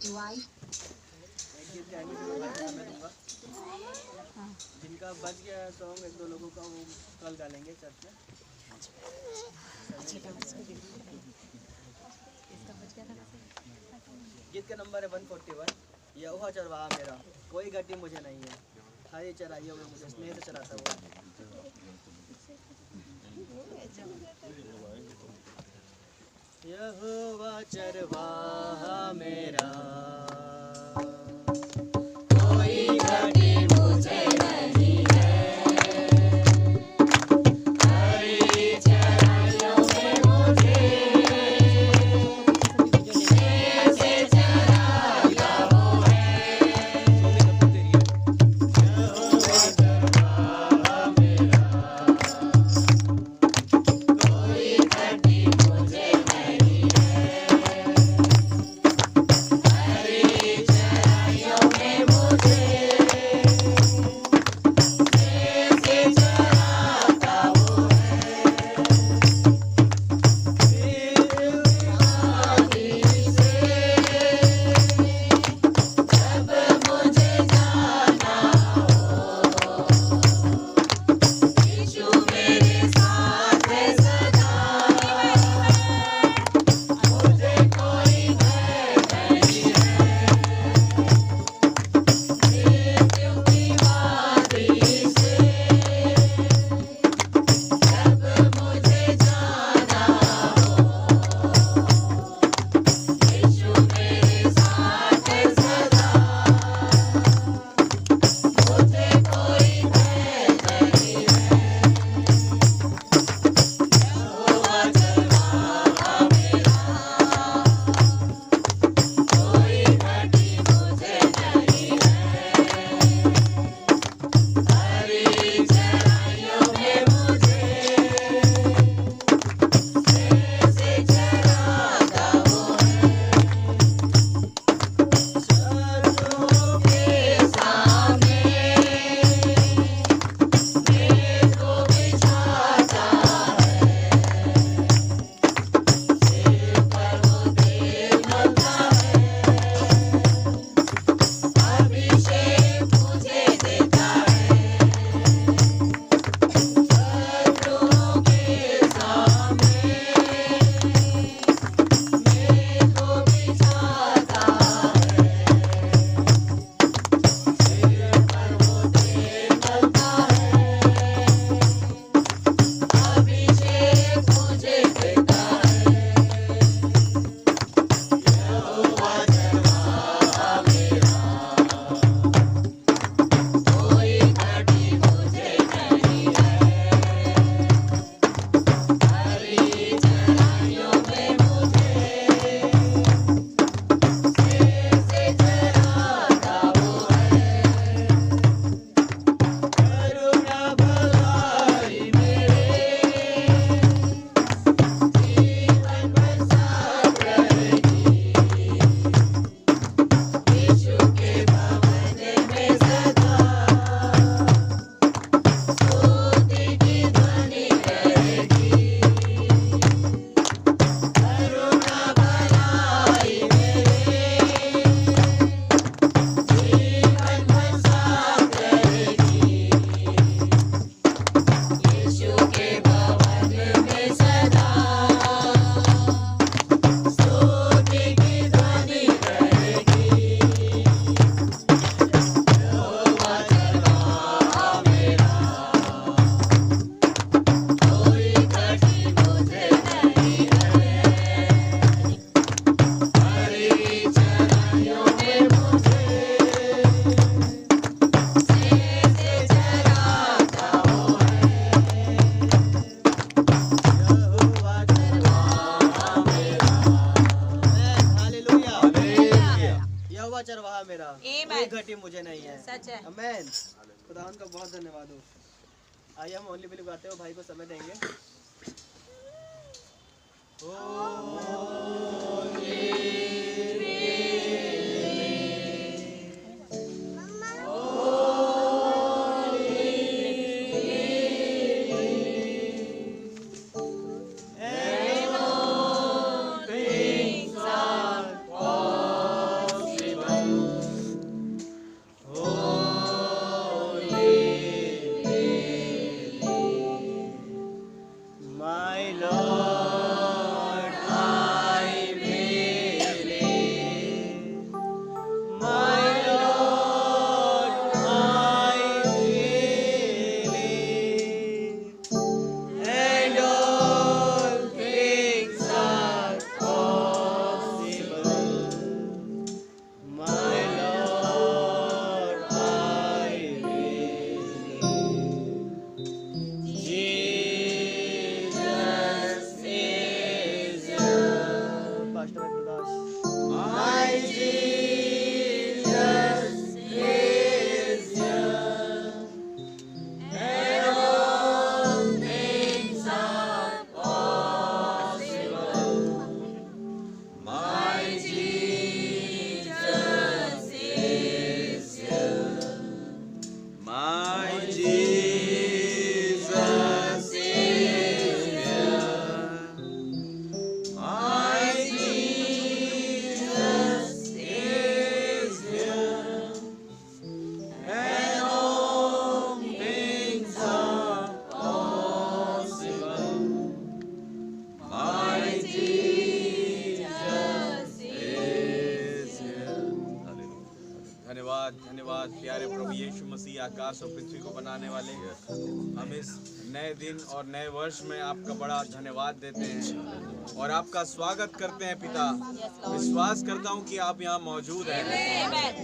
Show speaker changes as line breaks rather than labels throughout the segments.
एक गीत गाएंगे फिर मैं भाई को समय दूंगा। जिनका बच गया सॉन्ग एक दो लोगों का वो कल गा लेंगे चर्च में। गीत का नंबर है 141। यहोवा चरवाहा मेरा, कोई घटी मुझे नहीं है, हरी चराइयों में मुझे स्नेह से चराता हुआ। यहोवा चरवाहा मेरा, कोई घटी मुझे नहीं है, हरी चराइयों में मुझे स्नेह से चराता वो है। यहोवा चरवाहा मेरा, कोई घटी मुझे नहीं है, हरी चराइयों में मुझे स्नेह से चराता वो है। आदि से जब मुझे जाना हो, यीशु मेरे साथ है सदा, मुझे कोई भय नहीं है। मृत्यु की वादी से जब मुझे जाना हो, यीशु मेरे साथ है सदा, मुझे कोई भय नहीं है। यहोवा चरवाहा मेरा, कोई घटी मुझे नहीं है, हरी चराइयों में मुझे स्नेह से चराता वो है। शत्रुओं के सामने मेज को बिछाता है, सिर पर वो तेल मलता है, अभिषेक मुझे देता है। शत्रुओं के सामने मेज को बिछाता है, सिर पर वो तेल मलता है, अभिषेक मुझे देता है। यहोवा चरवाहा मेरा, कोई घटी मुझे नहीं है, हरी चराइयों में मुझे स्नेह से चराता वो है। करुणा भलाई मेरे जीवन भर साथ रहेगी, यीशु के भवन में सदा स्तुति की ध्वनि रहेगी। करुणा भलाई मेरे जीवन भर साथ रहेगी, यीशु के भवन में सदा स्तुति की ध्वनि रहेगी। यहोवा चरवाहा मेरा, कोई घटी मुझे नहीं है, हरी चराइयों में मुझे स्नेह से चराता वो है। यहोवा चरवाहा मेरा, हालेलुया। यहोवा चरवाहा मेरा, कोई घटी मुझे नहीं है।
सच है।
आमीन। खुदावंद का बहुत धन्यवाद हो। आइए हम ओनली बिलीव गाते हो, भाई को समय देंगे। All things are possible. Last में प्रकाश।
My Jesus is here, and all things are possible. My Jesus is here. My Jesus is here. My Jesus is here, and all things are possible. My Jesus is here. धन्यवाद धन्यवाद प्यारे प्रभु यीशु मसीह, आकाश और पृथ्वी को बनाने वाले। हम इस नए दिन और नए वर्ष में आपका बड़ा धन्यवाद देते हैं और आपका स्वागत करते हैं पिता। विश्वास करता हूं कि आप यहाँ मौजूद हैं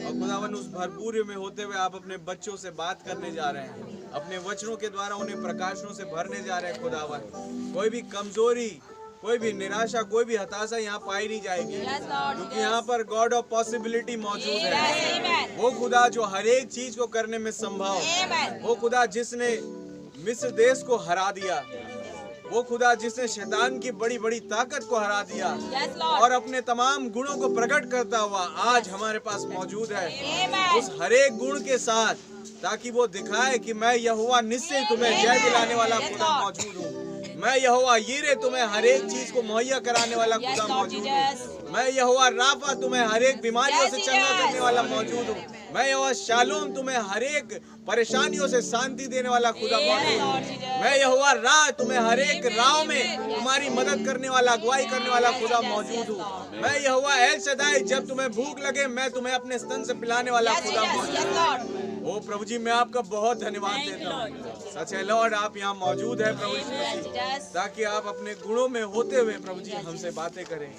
और खुदावन उस भरपूर में होते हुए आप अपने बच्चों से बात करने जा रहे हैं, अपने वचनों के द्वारा उन्हें प्रकाशनों से भरने जा रहे हैं। खुदावन कोई भी कमजोरी, कोई भी निराशा, कोई भी हताशा यहाँ पाई नहीं जाएगी, क्योंकि यहाँ पर गॉड ऑफ पॉसिबिलिटी मौजूद है। वो खुदा जो हर एक चीज को करने में संभव, वो खुदा जिसने मिस्र देश को हरा दिया, वो खुदा जिसने शैतान की बड़ी बड़ी ताकत को हरा दिया और अपने तमाम गुणों को प्रकट करता हुआ आज हमारे पास मौजूद है, उस हर एक गुण के साथ, ताकि वो दिखाए कि मैं यहोवा निश्चय तुम्हें जय दिलाने वाला खुदा मौजूद हूँ। मैं यहोवा यीरे तुम्हें हर एक चीज को मुहैया कराने वाला खुदा मौजूद हूँ। मैं यहोवा राफा तुम्हें हर एक बीमारियों से चंगा करने वाला मौजूद हूँ। मैं यहोवा शालोम तुम्हें हर एक परेशानियों से शांति देने वाला खुदा मौजूद हूँ। मैं यहोवा राह तुम्हें हर एक राह में तुम्हारी मदद करने वाला, अगुवाई करने वाला खुदा मौजूद हूँ। मैं यहोवा एल शदाई, जब तुम्हें भूख लगे मैं तुम्हें अपने स्तन से पिलाने वाला खुदा मौजूद हूँ। ओ प्रभु जी, मैं आपका बहुत धन्यवाद देता हूँ। सच है लॉर्ड, आप यहाँ मौजूद है प्रभु जी, ताकि आप अपने गुणों में होते हुए प्रभु जी हमसे बातें करें।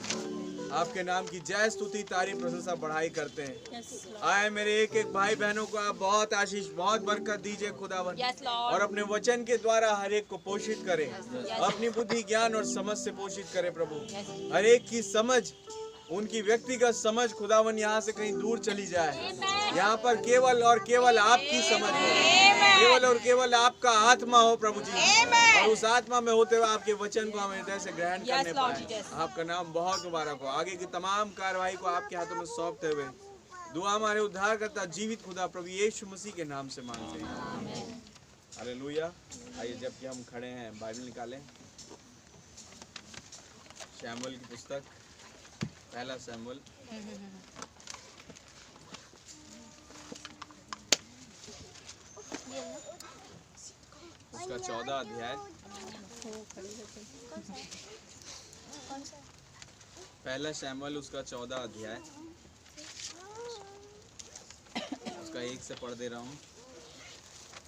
आपके नाम की जय स्तुति तारीफ प्रशंसा बढ़ाई करते हैं। आए मेरे एक एक भाई बहनों को आप बहुत आशीष, बहुत बरकत दीजिए खुदावन, और अपने वचन के द्वारा हर एक को पोषित करें, अपनी बुद्धि ज्ञान और समझ से पोषित करें प्रभु। हर एक की समझ, उनकी व्यक्तिगत समझ खुदावन यहाँ से कहीं दूर चली जाए। यहाँ पर केवल और केवल आपकी समझ हो, केवल और केवल आपका आत्मा हो प्रभु जी, और उस आत्मा में होते हुए आपके वचन को हम हृदय से ग्रहण करने पाए। आपका नाम बहुत मुबारक हो। आगे की तमाम कार्रवाई को आपके हाथों में सौंपते हुए दुआ हमारे उद्धार करता जीवित खुदा प्रभु यीशु मसीह के नाम से मांगते हैं, हालेलुया। आइए जबकि हम खड़े हैं बाइबल निकालें, शमूएल की पुस्तक, पहला शमूएल उसका 14 अध्याय, पहला शमूएल उसका 14 अध्याय, उसका 1 से पढ़ दे रहा हूँ।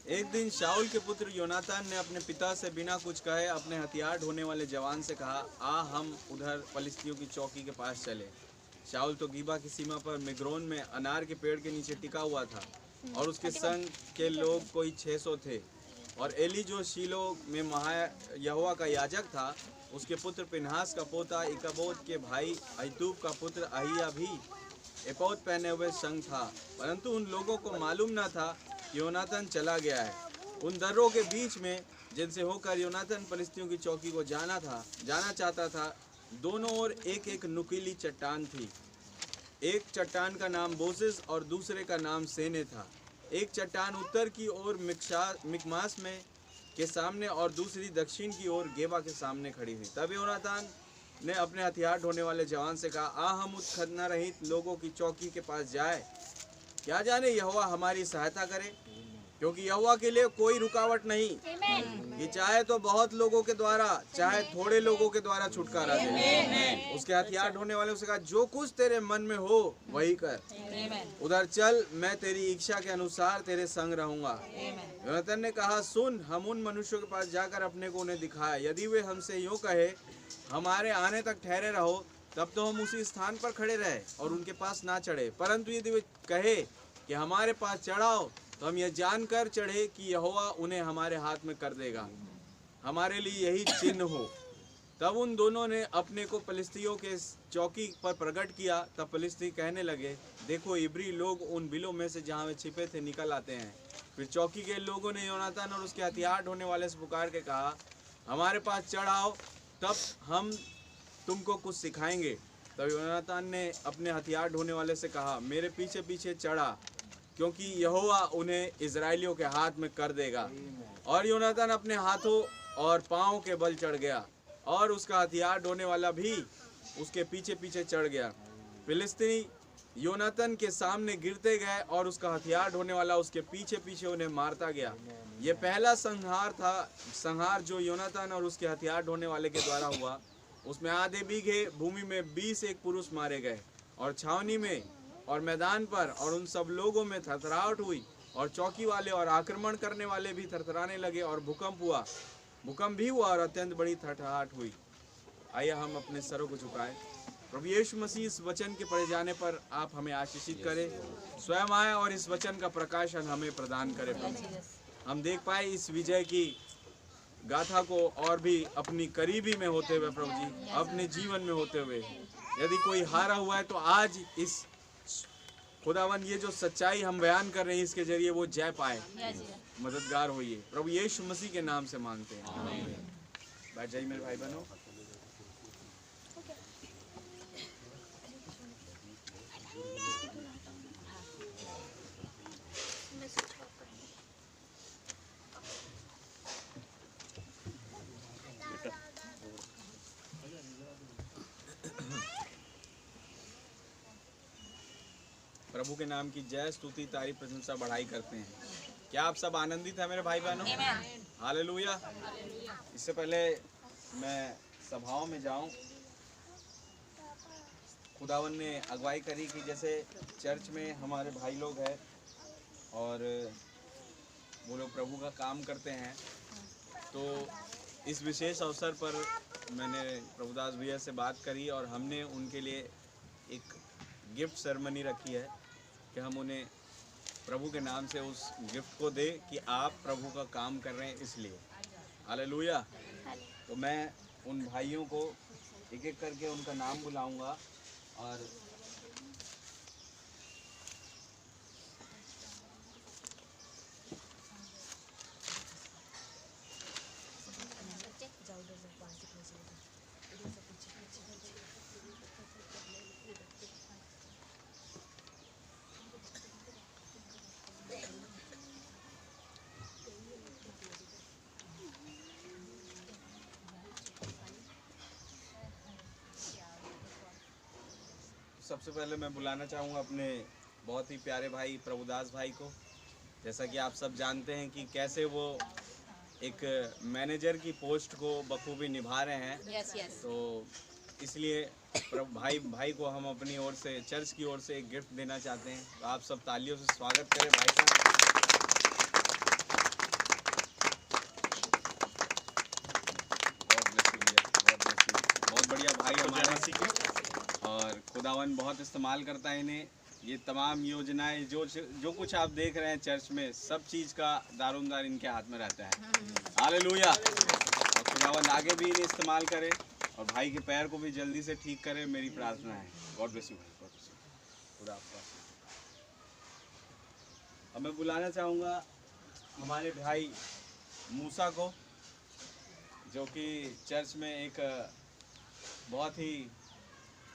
एक दिन शाऊल के पुत्र योनातान ने अपने पिता से बिना कुछ कहे अपने हथियार ढोने वाले जवान से कहा, आ हम उधर फलिस्तियों की चौकी के पास चले। शाऊल तो गिबा की सीमा पर मिग्रोन में अनार के पेड़ के नीचे टिका हुआ था, और उसके संग के लोग कोई 600 थे। और एली जो शीलो में यहोवा का याजक था, उसके पुत्र पिनहास का पोता इकाबोद के भाई अहीतूब का पुत्र अहिया भी एपोद पहने हुए संग था। परंतु उन लोगों को मालूम न था कि योनातान चला गया है। उन दर्रों के बीच में जिनसे होकर योनातान फलिस्तियों की चौकी को जाना चाहता था, दोनों ओर एक एक नुकीली चट्टान थी। एक चट्टान का नाम बोसेस और दूसरे का नाम सेने था। एक चट्टान उत्तर की ओर मिकमास में के सामने और दूसरी दक्षिण की ओर गेबा के सामने खड़ी थी। तब योनातान ने अपने हथियार ढोने वाले जवान से कहा, आ हम उस खतना रहित लोगों की चौकी के पास जाए, क्या जाने यहोवा हमारी सहायता करे, क्योंकि यहोवा के लिए कोई रुकावट नहीं कि चाहे तो बहुत लोगों के द्वारा चाहे थोड़े लोगों के द्वारा छुटकारा दे। उसके हथियार ढोने वाले उससे कहा, जो कुछ तेरे मन में हो वही कर, उधर चल, मैं तेरी इच्छा के अनुसार तेरे संग रहूंगा। योनातान ने कहा, सुन, हम उन मनुष्यों के पास जाकर अपने को उन्हें दिखाए। यदि वे हमसे यूं कहे, हमारे आने तक ठहरे रहो, तब तो हम उसी स्थान पर खड़े रहे और उनके पास ना चढ़े। परंतु यदि वे कहे कि हमारे पास चढ़ाओ, तो हम यह जानकर चढ़े कि यहोवा उन्हें हमारे हाथ में कर देगा। हमारे लिए यही चिन्ह हो तब उन दोनों ने अपने को फिलिस्तियों के चौकी पर प्रकट किया। तब फिलिस्ती कहने लगे, देखो इब्री लोग उन बिलों में से जहाँ वे छिपे थे निकल आते हैं। फिर चौकी के लोगों ने योनातान और उसके हथियार ढोने वाले से पुकार के कहा, हमारे पास चढ़ आओ, तब हम तुमको कुछ सिखाएंगे। तब योनातान ने अपने हथियार ढोने वाले से कहा, मेरे पीछे पीछे चढ़ा, क्योंकि यहोवा उन्हें इजराइलियों के हाथ में कर देगा। और योनातान अपने हाथों और पाँव के बल चढ़ गया, और उसका हथियार ढोने वाला भी उसके पीछे पीछे चढ़ गया। फिलिस्तीनी योनातान के सामने गिरते गए, और उसका हथियार ढोने वाला उसके पीछे पीछे उन्हें मारता गया। ये पहला संहार जो योनातान और उसके हथियार ढोने वाले के द्वारा हुआ। उसमें आधे बीघे भूमि में 20 एक पुरुष मारे गए, और छावनी में और मैदान पर और उन सब लोगों में थरथराहट हुई, और चौकी वाले और आक्रमण करने वाले भी थरथराने लगे, और भूकंप भी हुआ और अत्यंत बड़ी थरथराहट हुई। आइए हम अपने सरों को झुकाएं। प्रभु यीशु मसीह, इस वचन के पढ़े जाने पर आप हमें आशीषित करें, स्वयं आए और इस वचन का प्रकाशन हमें प्रदान करें। प्रभु, हम देख पाए इस विजय की गाथा को और भी अपनी करीबी में होते हुए, प्रभु जी, अपने जीवन में होते हुए। यदि कोई हारा हुआ है तो आज इस खुदावन ये जो सच्चाई हम बयान कर रहे हैं इसके जरिए वो जय पाए, मददगार होइए। प्रभु यीशु मसीह के नाम से मांगते हैं। बैठ जाइए मेरे भाई बहनों। प्रभु के नाम की जय, स्तुति, तारीफ, प्रशंसा, बढ़ाई करते हैं। क्या आप सब आनंदित हैं मेरे भाई बहनों? हालेलुया। इससे पहले मैं सभाओं में जाऊं, खुदावन ने अगुवाई करी कि जैसे चर्च में हमारे भाई लोग हैं और वो लोग प्रभु का काम करते हैं, तो इस विशेष अवसर पर मैंने प्रभुदास भैया से बात करी और हमने उनके लिए एक गिफ्ट सेरेमनी रखी है कि हम उन्हें प्रभु के नाम से उस गिफ्ट को दे कि आप प्रभु का काम कर रहे हैं इसलिए। हालेलुया। तो मैं उन भाइयों को एक एक करके उनका नाम बुलाऊंगा और सबसे पहले मैं बुलाना चाहूँगा अपने बहुत ही प्यारे भाई प्रभुदास भाई को। जैसा कि आप सब जानते हैं कि कैसे वो एक मैनेजर की पोस्ट को बखूबी निभा रहे हैं। तो इसलिए भाई को हम अपनी ओर से, चर्च की ओर से एक गिफ्ट देना चाहते हैं। तो आप सब तालियों से स्वागत करें भाई का। बहुत बढ़िया भाई हमारे, और खुदावन बहुत इस्तेमाल करता है इन्हें। ये तमाम योजनाएं जो कुछ आप देख रहे हैं चर्च में, सब चीज़ का दारोमदार इनके हाथ में रहता है। हालेलुया। और खुदावन आगे भी इन्हें इस्तेमाल करे और भाई के पैर को भी जल्दी से ठीक करे, मेरी प्रार्थना है। God bless you. खुदा आपका। अब मैं बुलाना चाहूँगा हमारे भाई मूसा को, जो कि चर्च में एक बहुत ही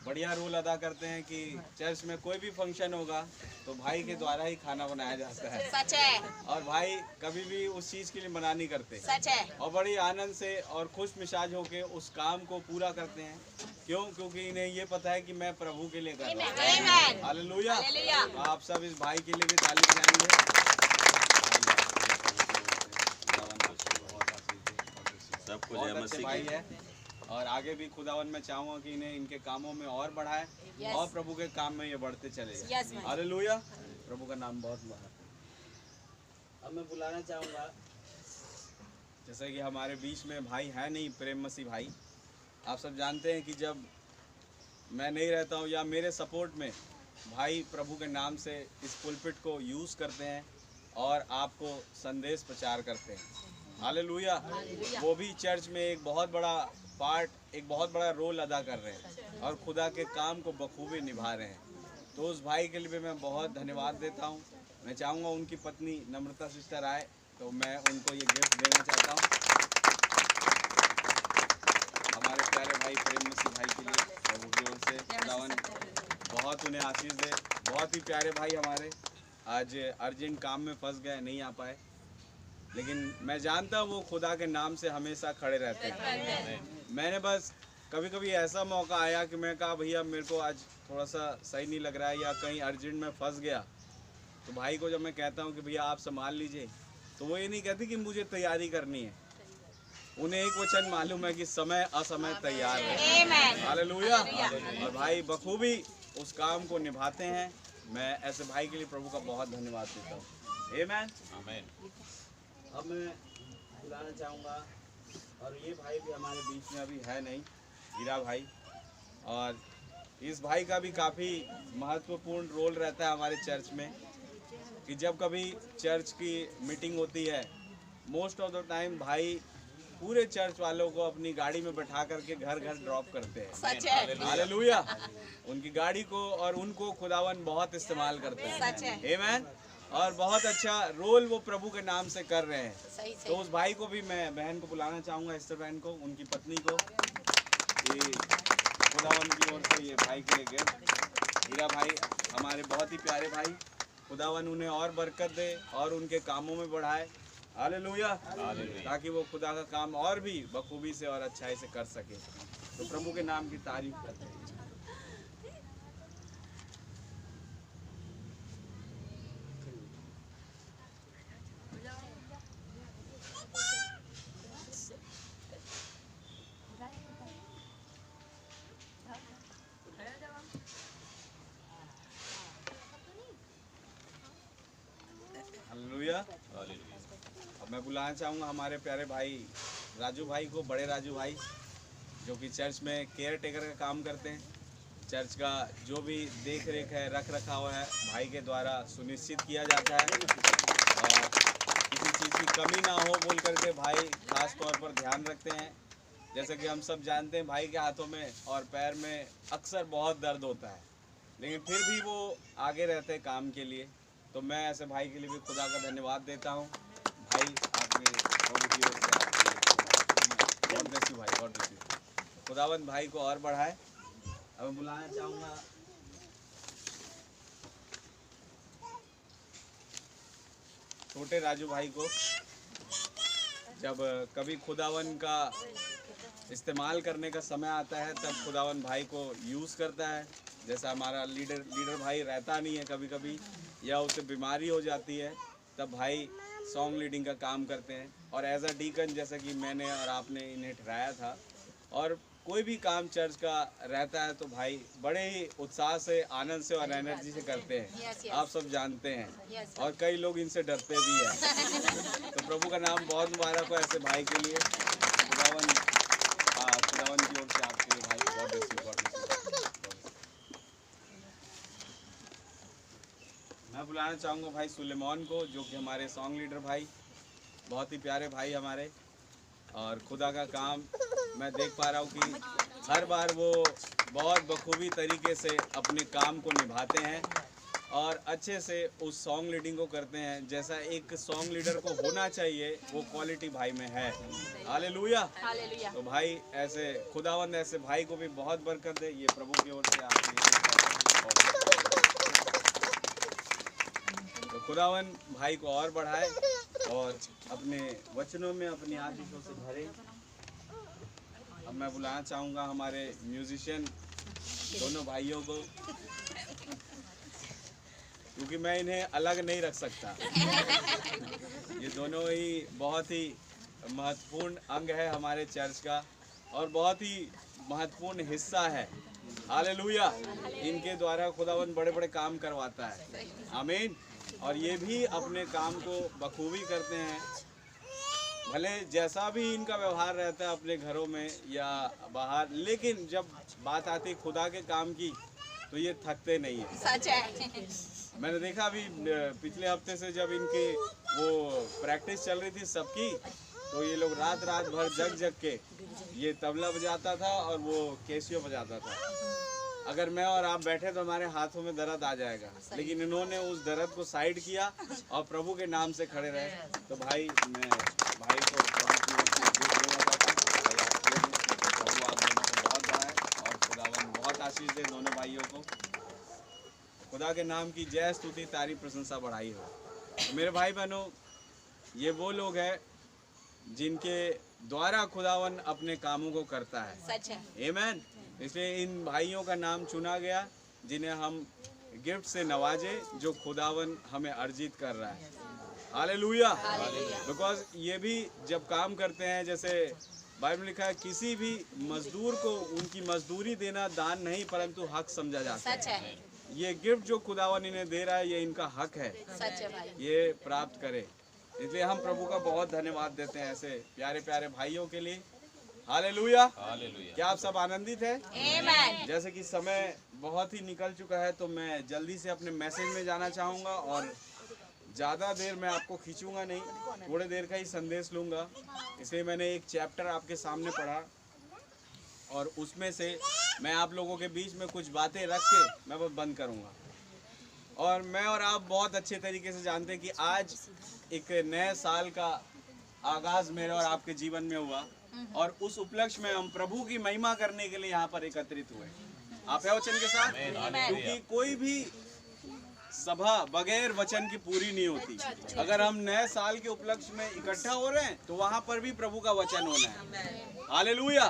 बढ़िया रोल अदा करते हैं कि चर्च में कोई भी फंक्शन होगा तो भाई के द्वारा ही खाना बनाया जाता है।
सच है।
और भाई कभी भी उस चीज़ के लिए मना नहीं करते।
सच है। और
बड़ी आनंद से और खुश मिजाज होके उस काम को पूरा करते हैं। क्यों? क्योंकि इन्हें ये पता है कि मैं प्रभु के लिए कर रहा हूँ। हालेलुया। आप सब इस भाई के लिए भी ताली बजाएंगे। सबको जय मसीह। भाई है और आगे भी खुदावन में चाहूँगा कि इन्हें इनके कामों में और बढ़ाए। और प्रभु के काम में ये बढ़ते चले जाए। हालेलुया। प्रभु का नाम बहुत मुबारक। अब मैं बुलाना चाहूँगा, जैसे कि हमारे बीच में भाई है नहीं, प्रेम मसीह भाई। आप सब जानते हैं कि जब मैं नहीं रहता हूँ या मेरे सपोर्ट में भाई प्रभु के नाम से इस पुलपिट को यूज़ करते हैं और आपको संदेश प्रचार करते हैं। हालेलुया। वो भी चर्च में एक बहुत बड़ा पार्ट एक बहुत बड़ा रोल अदा कर रहे हैं और खुदा के काम को बखूबी निभा रहे हैं। तो उस भाई के लिए मैं बहुत धन्यवाद देता हूँ। मैं चाहूँगा उनकी पत्नी नम्रता सिस्टर आए तो मैं उनको ये गिफ्ट देना चाहता हूँ हमारे प्यारे भाई प्रेम मसीह भाई के लिए। प्रभु की ओर से खुदावन बहुत उन्हें आशीष दे। बहुत ही प्यारे भाई हमारे आज अर्जेंट काम में फंस गए, नहीं आ पाए, लेकिन मैं जानता हूँ वो खुदा के नाम से हमेशा खड़े रहते हैं। मैंने बस कभी कभी ऐसा मौका आया कि मैं कहा भैया मेरे को आज थोड़ा सा सही नहीं लग रहा है या कहीं अर्जेंट में फंस गया, तो भाई को जब मैं कहता हूँ कि भैया आप संभाल लीजिए, तो वो ये नहीं कहती कि मुझे तैयारी करनी है। उन्हें एक वचन मालूम है कि समय असमय तैयार है। हालेलुया। और भाई बखूबी उस काम को निभाते हैं। मैं ऐसे भाई के लिए प्रभु का बहुत धन्यवाद देता हूँ। आमीन आमीन। अब मैं बुलाना चाहूँगा, और ये भाई भी हमारे बीच में अभी है नहीं, हीरा भाई, और इस भाई का भी काफ़ी महत्वपूर्ण रोल रहता है हमारे चर्च में कि जब कभी चर्च की मीटिंग होती है, मोस्ट ऑफ द टाइम भाई पूरे चर्च वालों को अपनी गाड़ी में बैठा करके घर घर ड्रॉप करते हैं। हालेलुया। उनकी गाड़ी को और उनको खुदावन बहुत इस्तेमाल करते हैं। आमीन। और बहुत अच्छा रोल वो प्रभु के नाम से कर रहे हैं। तो उस भाई को भी मैं बहन को बुलाना चाहूँगा, एस्टर बहन को, उनकी पत्नी को, ये खुदावन की ओर से ये भाई के लिए गिफ्ट। हीरा भाई हमारे बहुत ही प्यारे भाई, खुदावन उन्हें और बरकत दे और उनके कामों में बढ़ाए। हालेलुया। ताकि वो खुदा का काम और भी बखूबी से और अच्छाई से कर सके। तो प्रभु के नाम की तारीफ करते हैं। हालेलुया। अब मैं बुलाना चाहूँगा हमारे प्यारे भाई राजू भाई को, बड़े राजू भाई, जो कि चर्च में केयर टेकर का काम करते हैं। चर्च का जो भी देख रेख है, रख रखाव है, भाई के द्वारा सुनिश्चित किया जाता है और किसी चीज़ की कमी ना हो बोल करके भाई खास तौर पर ध्यान रखते हैं। जैसे कि हम सब जानते हैं भाई के हाथों में और पैर में अक्सर बहुत दर्द होता है, लेकिन फिर भी वो आगे रहते हैं काम के लिए। तो मैं ऐसे भाई के लिए भी खुदा का धन्यवाद देता हूँ। भाई आपने गॉड ब्लेस यू भाई, गॉड ब्लेस यू। खुदावंद भाई को और बढ़ाए। अब मैं बुलाना चाहूँगा छोटे राजू भाई को। जब कभी खुदावन का इस्तेमाल करने का समय आता है तब खुदावन भाई को यूज़ करता है। जैसा हमारा लीडर भाई रहता नहीं है कभी कभी, या उसे बीमारी हो जाती है, तब भाई सॉन्ग लीडिंग का काम करते हैं। और एज अ डीकन जैसे कि मैंने और आपने इन्हें ठहराया था, और कोई भी काम चर्च का रहता है तो भाई बड़े ही उत्साह से, आनंद से और एनर्जी से करते हैं। आप सब जानते हैं और कई लोग इनसे डरते भी हैं। तो प्रभु का नाम बहुत मुबारक हो ऐसे भाई के लिए। खुदावन की ओर से आपके लिए भाई God bless you, God bless you. मैं बुलाना चाहूँगा भाई सुलेमान को, जो कि हमारे सॉन्ग लीडर भाई, बहुत ही प्यारे भाई हमारे। और खुदा का काम मैं देख पा रहा हूँ कि हर बार वो बहुत बखूबी तरीके से अपने काम को निभाते हैं और अच्छे से उस सॉन्ग लीडिंग को करते हैं जैसा एक सॉन्ग लीडर को होना चाहिए। वो क्वालिटी भाई में है। हालेलुया। तो भाई ऐसे खुदावंद ऐसे भाई को भी बहुत बरकत दे, ये प्रभु की ओर से तो खुदावन भाई को और बढ़ाए और अपने वचनों में अपनी आशीषों से भरे। अब मैं बुलाना चाहूँगा हमारे म्यूजिशियन दोनों भाइयों को, क्योंकि मैं इन्हें अलग नहीं रख सकता। ये दोनों ही बहुत ही महत्वपूर्ण अंग है हमारे चर्च का और बहुत ही महत्वपूर्ण हिस्सा है। हालेलुया। इनके द्वारा खुदावन बड़े बड़े काम करवाता है। आमीन। और ये भी अपने काम को बखूबी करते हैं, भले जैसा भी इनका व्यवहार रहता है अपने घरों में या बाहर, लेकिन जब बात आती खुदा के काम की तो ये थकते नहीं है। सच है। मैंने देखा अभी पिछले हफ्ते से जब इनकी वो प्रैक्टिस चल रही थी सबकी, तो ये लोग रात रात भर जग जग के ये तबला बजाता था और वो कैसियो बजाता था। अगर मैं और आप बैठे तो हमारे हाथों में दर्द आ जाएगा, लेकिन इन्होंने उस दर्द को साइड किया और प्रभु के नाम से खड़े रहे। तो भाई, मैं भाई को प्रभु आप दोनों को बहुत बढ़ाए और खुदावन बहुत आशीष दे दोनों भाइयों को। खुदा के नाम की जय स्तुति तारीफ प्रशंसा बढ़ाई हो। तो मेरे भाई बहनों, ये वो लोग हैं जिनके द्वारा खुदावन अपने कामों को करता है।
सच है।
आमीन। इसलिए इन भाइयों का नाम चुना गया जिन्हें हम गिफ्ट से नवाजे, जो खुदावन हमें अर्जित कर रहा है। हालेलुया। बिकॉज ये भी जब काम करते हैं, जैसे बाइबल में लिखा है, किसी भी मजदूर को उनकी मजदूरी देना दान नहीं परंतु हक समझा जाता है।
सच है।
ये गिफ्ट जो खुदावन इन्हें दे रहा है, ये इनका हक है,
सच है भाई।
ये प्राप्त करे। इसलिए हम प्रभु का बहुत धन्यवाद देते हैं ऐसे प्यारे प्यारे भाइयों के लिए। हालेलुया। क्या आप सब आनंदित हैं?
आमीन।
जैसे कि समय बहुत ही निकल चुका है, तो मैं जल्दी से अपने मैसेज में जाना चाहूँगा और ज़्यादा देर मैं आपको खींचूंगा नहीं, थोड़े देर का ही संदेश लूँगा। इसलिए मैंने एक चैप्टर आपके सामने पढ़ा और उसमें से मैं आप लोगों के बीच में कुछ बातें रख के मैं बस बंद करूँगा। और मैं और आप बहुत अच्छे तरीके से जानते हैं कि आज एक नए साल का आगाज़ मेरे और आपके जीवन में हुआ और उस उपलक्ष्य में हम प्रभु की महिमा करने के लिए यहाँ पर एकत्रित हुए। आप है वचन के साथ, क्योंकि कोई भी सभा बगैर वचन की पूरी नहीं होती। अगर हम नए साल के उपलक्ष्य में इकट्ठा हो रहे हैं तो वहाँ पर भी प्रभु का वचन होना है। हालेलुया।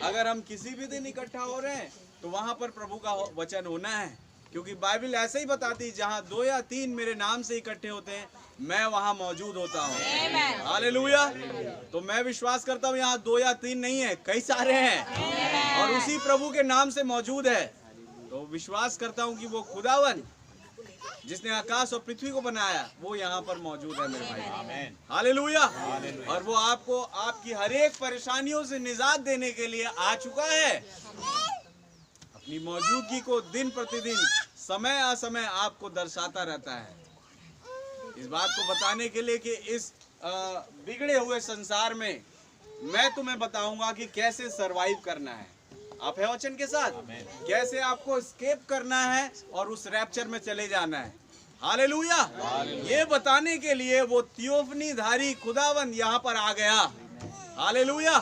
अगर हम किसी भी दिन इकट्ठा हो रहे हैं तो वहाँ पर प्रभु का वचन होना है, क्योंकि बाइबल ऐसे ही बताती, जहाँ 2 या 3 मेरे नाम से इकट्ठे होते हैं मैं वहाँ मौजूद होता हूँ। हालेलुया। तो मैं विश्वास करता हूँ यहाँ 2 या 3 नहीं है, कई सारे हैं और उसी प्रभु के नाम से मौजूद है। तो विश्वास करता हूँ कि वो खुदावन जिसने आकाश और पृथ्वी को बनाया वो यहाँ पर मौजूद है मेरे भाई। हालेलुया। और वो आपको आपकी हर एक परेशानियों से निजात देने के लिए आ चुका है। अपनी मौजूदगी को दिन प्रतिदिन समय असमय आपको दर्शाता रहता है, इस बात को बताने के लिए कि इस बिगड़े हुए संसार में मैं तुम्हें बताऊंगा कि कैसे सरवाइव करना है। आप है वचन के साथ, कैसे आपको एस्केप करना है और उस रैप्चर में चले जाना है। हालेलुया। ये बताने के लिए वो थियोफनी धारी खुदावंद यहाँ पर आ गया। हालेलुया।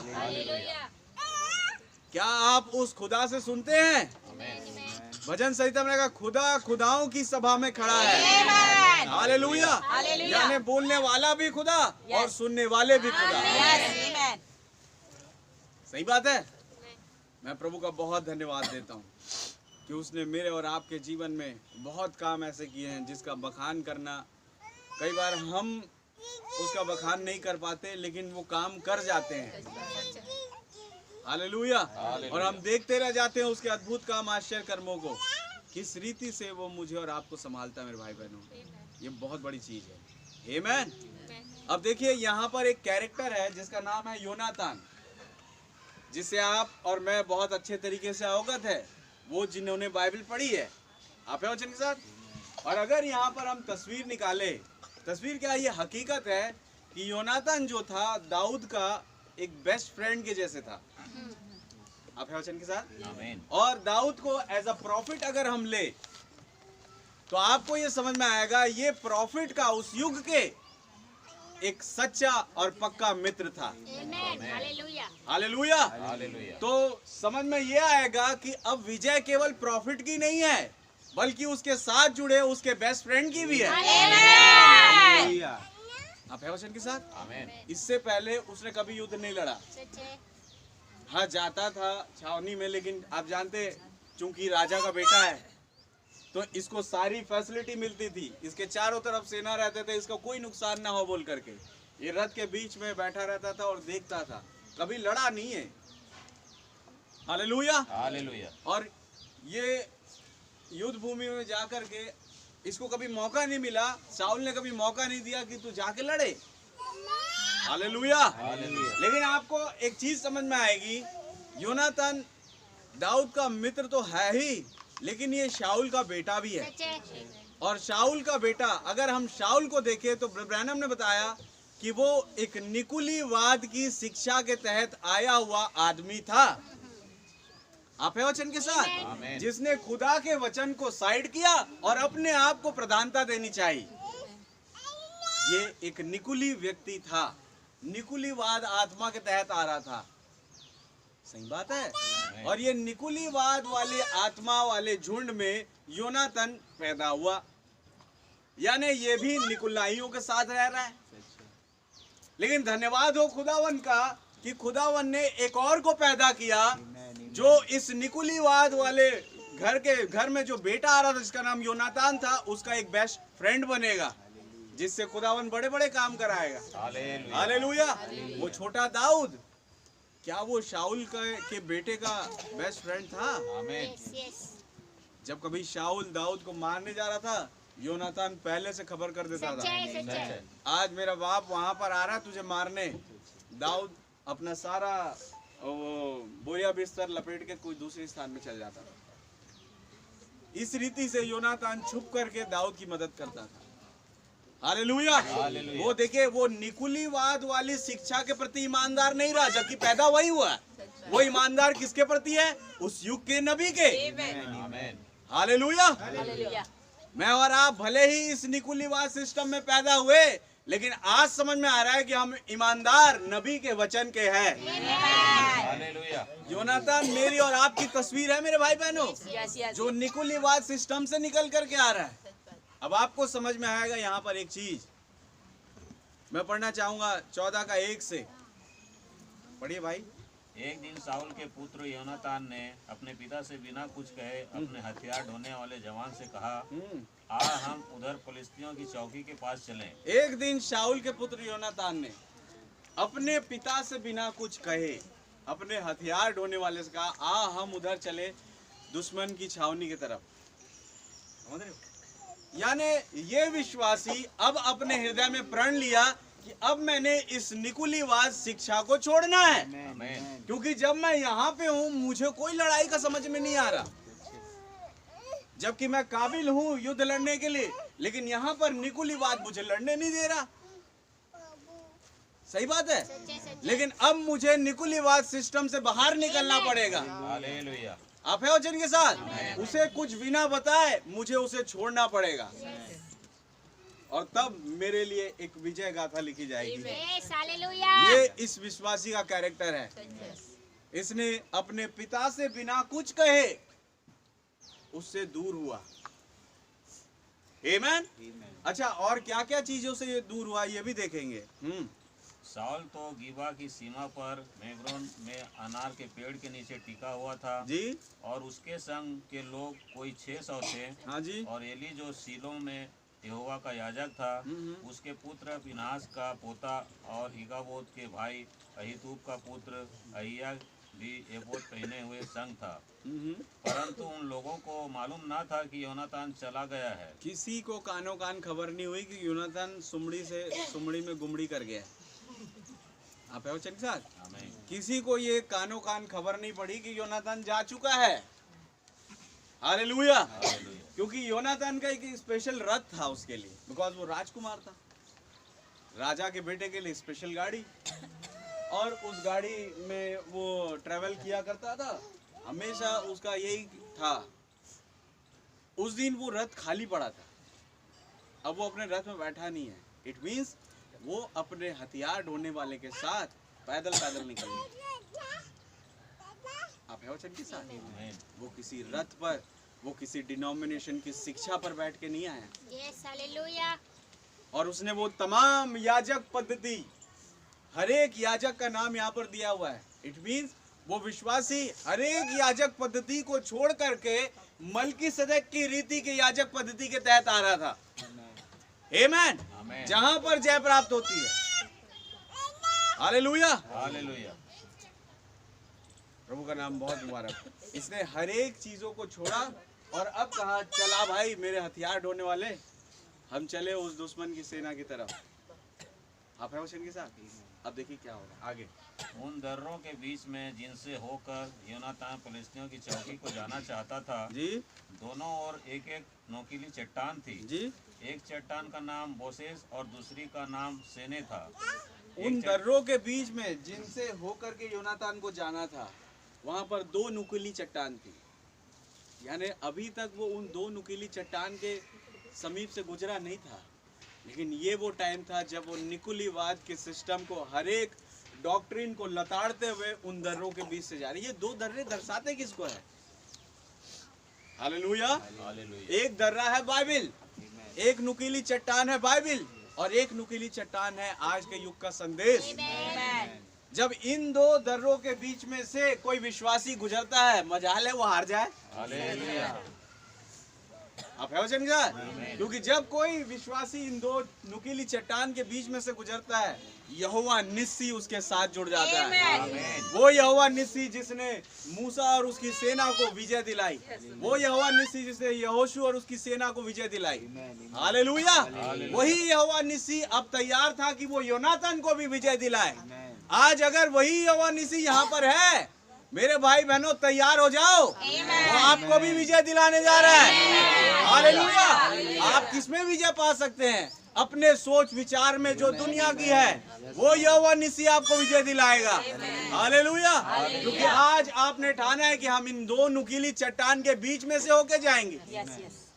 क्या आप उस खुदा से सुनते हैं? भजन संहिता में कहा खुदा खुदाओं की सभा में खड़ा है। हालेलुया। यानी बोलने वाला भी खुदा और सुनने वाले भी खुदा। सही बात है। मैं प्रभु का बहुत धन्यवाद देता हूँ कि उसने मेरे और आपके जीवन में बहुत काम ऐसे किए हैं जिसका बखान करना, कई बार हम उसका बखान नहीं कर पाते लेकिन वो काम कर जाते हैं। हालेलुया। और हम देखते रह जाते हैं उसके अद्भुत काम, आश्चर्य कर्मों को, किस रीति से वो मुझे और आपको संभालता है। मेरे भाई बहनों, ये बहुत बड़ी चीज है। आमीन। अब देखिए यहाँ पर एक कैरेक्टर है जिसका नाम है योनातान, जिसे आप और मैं बहुत अच्छे तरीके से अवगत है, वो जिन्होंने बाइबल पढ़ी है। आप है वचन के साथ। और अगर यहाँ पर हम तस्वीर निकाले, तस्वीर क्या, ये हकीकत है कि योनातान जो था दाऊद का एक बेस्ट फ्रेंड के जैसे था। आप है वचन के साथ। और दाऊद को एज अ प्रॉफिट अगर हम ले तो आपको ये समझ में आएगा ये प्रॉफिट का उस युग के एक सच्चा और पक्का मित्र था। हालेलुया। तो समझ में ये आएगा कि अब विजय केवल प्रॉफिट की नहीं है बल्कि उसके साथ जुड़े उसके बेस्ट फ्रेंड की भी है। आप है वचन के साथ। इससे पहले उसने कभी युद्ध नहीं लड़ा। हाँ, जाता था छावनी में, लेकिन आप जानते चूंकि राजा का बेटा है तो इसको सारी फैसिलिटी मिलती थी, इसके चारों तरफ सेना रहते थे, इसका कोई नुकसान ना हो बोल करके ये रथ के बीच में बैठा रहता था और देखता था, कभी लड़ा नहीं है। हालेलुया। और ये युद्ध भूमि में जाकर के इसको कभी मौका नहीं मिला, शाऊल ने कभी मौका नहीं दिया कि तू जाके लड़े। हालेलुया। लेकिन आपको एक चीज समझ में आएगी, योनातान दाऊद का मित्र तो है ही, लेकिन ये शाऊल का बेटा भी है। और शाऊल का बेटा, अगर हम शाऊल को देखें तो ब्रैनम ने बताया कि वो एक निकुलीवाद की शिक्षा के तहत आया हुआ आदमी था। आप है वचन के साथ, जिसने खुदा के वचन को साइड किया और अपने आप को प्रधानता देनी चाहिए। ये एक निकुली व्यक्ति था, निकुलीवाद आत्मा के तहत आ रहा था। सही बात है। और ये निकुलीवाद वाले आत्मा वाले झुंड में योनातान पैदा हुआ, यानी ये भी निकुलाइयों के साथ रह रहा है। लेकिन धन्यवाद हो खुदावन का कि खुदावन ने एक और को पैदा किया जो इस निकुलीवाद वाले घर में जो बेटा आ रहा था जिसका नाम योनातान था, उसका एक बेस्ट फ्रेंड बनेगा, जिससे खुदावन बड़े बड़े काम कराएगा। हालेलुया। वो छोटा दाऊद, क्या वो शाऊल के बेटे का बेस्ट फ्रेंड था? जब कभी शाऊल दाऊद को मारने जा रहा था, योनातान पहले से खबर कर देता था, आज मेरा बाप वहां पर आ रहा है तुझे मारने। दाऊद अपना सारा बोरिया बिस्तर लपेट के कोई दूसरे स्थान में चल जाता था। इस रीति से योनातान छुप करके दाऊद की मदद करता था। हालेलुया। वो देखिए, वो निकुलीवाद वाली शिक्षा के प्रति ईमानदार नहीं रहा, जबकि पैदा वही हुआ। वो ईमानदार किसके प्रति है? उस युग के नबी के। हालेलुया। मैं और आप भले ही इस निकुलीवाद सिस्टम में पैदा हुए, लेकिन आज समझ में आ रहा है कि हम ईमानदार नबी के वचन के हैं। योनातान मेरी और आपकी तस्वीर है मेरे भाई बहनों, जो निकुलीवाद सिस्टम से निकल करके आ रहा है। अब आपको समझ में आएगा यहाँ पर एक चीज मैं पढ़ना चाहूंगा 14:1 से। पढ़िए भाई।
एक दिन शाऊल के पुत्र योनातान ने अपने पिता से बिना कुछ कहे अपने हथियार ढोने वाले जवान से कहा, आ हम उधर फिलिस्तियों की चौकी के पास चलें।
एक दिन शाऊल के पुत्र योनातान ने अपने पिता से बिना कुछ कहे अपने हथियार ढोने वाले से कहा, आ हम उधर चले दुश्मन की छावनी की तरफ। समझ रहे हो? यानी ये विश्वासी अब अपने हृदय में प्रण लिया कि अब मैंने इस निकुलीवाद शिक्षा को छोड़ना है। क्योंकि जब मैं यहाँ पे हूँ मुझे कोई लड़ाई का समझ में नहीं आ रहा, जबकि मैं काबिल हूँ युद्ध लड़ने के लिए, लेकिन यहाँ पर निकुलीवाद मुझे लड़ने नहीं दे रहा। सही बात है। लेकिन अब मुझे निकुलीवाद सिस्टम से बाहर निकलना पड़ेगा।
हालेलुया।
आप है वचन के साथ, उसे कुछ बिना बताए मुझे उसे छोड़ना पड़ेगा, और तब मेरे लिए एक विजय गाथा लिखी जाएगी। ये इस विश्वासी का कैरेक्टर है। इसने अपने पिता से बिना कुछ कहे उससे दूर हुआ। आमीन। अच्छा, और क्या क्या चीजों से ये दूर हुआ ये भी देखेंगे।
शाऊल तो गिबा की सीमा पर मेग्रोन में अनार के पेड़ के नीचे टिका हुआ था
जी,
और उसके संग के लोग कोई 600 थे।
हाँ जी।
और एली जो सीलो में यहोवा का याजक था, उसके पुत्र फिनहास का पोता और इकाबोद के भाई अहीतूब का पुत्र अहिया भी एपोद पहने हुए संग था। परंतु उन लोगों को मालूम ना था कि योनातान चला गया है।
किसी को कानो कान खबर नहीं हुई कि योनातान सुमड़ी में गुमड़ी कर गया। आप है वचन के साथ। किसी को ये कानो कान खबर नहीं पड़ी कि योनातान जा चुका है। हालेलुया। क्योंकि योनातान का एक स्पेशल रथ था उसके लिए, बिकॉज वो राजकुमार था, राजा के बेटे के लिए स्पेशल गाड़ी, और उस गाड़ी में वो ट्रेवल किया करता था हमेशा। उसका यही था। उस दिन वो रथ खाली पड़ा था, अब वो अपने रथ में बैठा नहीं है। इट मीन्स वो अपने हथियार ढोने वाले के साथ पैदल निकल गया। आप है वचन के साथ। वो किसी रथ पर, वो किसी डिनोमिनेशन की शिक्षा पर बैठ के नहीं आया।
Yes, hallelujah.
और उसने वो तमाम याजक पद्धति, हर एक याजक का नाम यहाँ पर दिया हुआ है। इट मीन्स वो विश्वासी हर एक याजक पद्धति को छोड़ करके मलकीसदक की रीति के याजक पद्धति के तहत आ रहा था। आमीन। जहां पर जय प्राप्त होती है। हालेलुया।
हालेलुया।
प्रभु का नाम बहुत मुबारक। इसने हर एक चीजों को छोड़ा और अब कहा, चला भाई मेरे हथियार ढोने वाले, हम चले उस दुश्मन की सेना की तरफ। आप है वचन के साथ। अब देखिए क्या होगा आगे।
उन दर्रों के बीच में जिनसे होकर योनातान फिलिस्तियों की चौकी को जाना चाहता था,
जी
दोनों ओर एक एक नोकीली चट्टान थी।
जी।
एक चट्टान का नाम बोसेस और दूसरी का नाम सेने था।
उन दर्रों के बीच में जिनसे होकर के योनातान को जाना था, वहां पर दो नुकीली चट्टान थी। यानी अभी तक वो उन दो नुकीली चट्टान के समीप से गुजरा नहीं था, लेकिन ये वो टाइम था जब वो निकुलीवाद के सिस्टम को, हर एक डॉक्ट्रिन को लताड़ते हुए उन दर्रों के बीच से जा रही है। ये दो दर्रे दर्शाते किसको है? हालेलुया। एक दर्रा है बाइबिल, एक नुकीली चट्टान है बाइबिल, और एक नुकीली चट्टान है आज के युग का संदेश। जब इन दो दर्रों के बीच में से कोई विश्वासी गुजरता है, मजाल है वो हार जाए। आप है वचन का? क्योंकि जब कोई विश्वासी इन दो नुकीली चट्टान के बीच में से गुजरता है, यहोवा निस्सी उसके साथ जुड़ जाता है। वो यहोवा निस्सी जिसने मूसा और उसकी सेना को विजय दिलाई, वो यहोवा निस्सी जिसने यहोशू और उसकी सेना को विजय दिलाई। हालेलुया। वही यहोवा निस्सी अब तैयार था कि वो योनातान को भी विजय दिलाए। आज अगर वही यहोवा निस्सी यहाँ पर है, मेरे भाई बहनों तैयार हो जाओ, वो आपको भी विजय दिलाने जा रहा है। हालेलुया। आप किसमें विजय पा सकते हैं? अपने सोच विचार में जो दुनिया की है, वो यहोवा निस्सी आपको विजय दिलाएगा। हालेलुया। क्योंकि आज आपने ठाना है कि हम इन दो नुकीली चट्टान के बीच में से होके जाएंगे।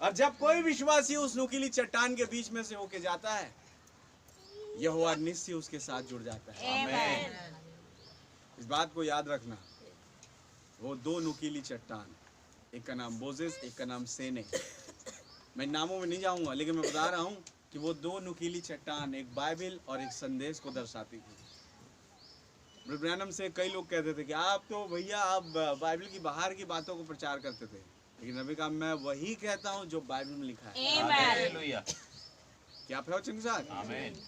और जब कोई विश्वासी उस नुकीली चट्टान के बीच में से होके जाता है, यहोवा निस्सी उसके साथ जुड़ जाता है। इस बात को याद रखना। वो दो नुकीली चट्टान, एक का नाम बोजेस, एक का नाम सेने। मैं नामों में नहीं जाऊंगा, लेकिन मैं बता रहा हूं कि वो दो नुकीली चट्टान एक बाइबिल और एक संदेश को दर्शाती थी। ब्रैनम से कई लोग कहते थे कि आप तो भैया आप बाइबिल की बाहर की बातों को प्रचार करते थे, लेकिन नबी कहा मैं वही कहता हूं जो बाइबिल में लिखा है। क्या प्रवचन के साथ? आमीन।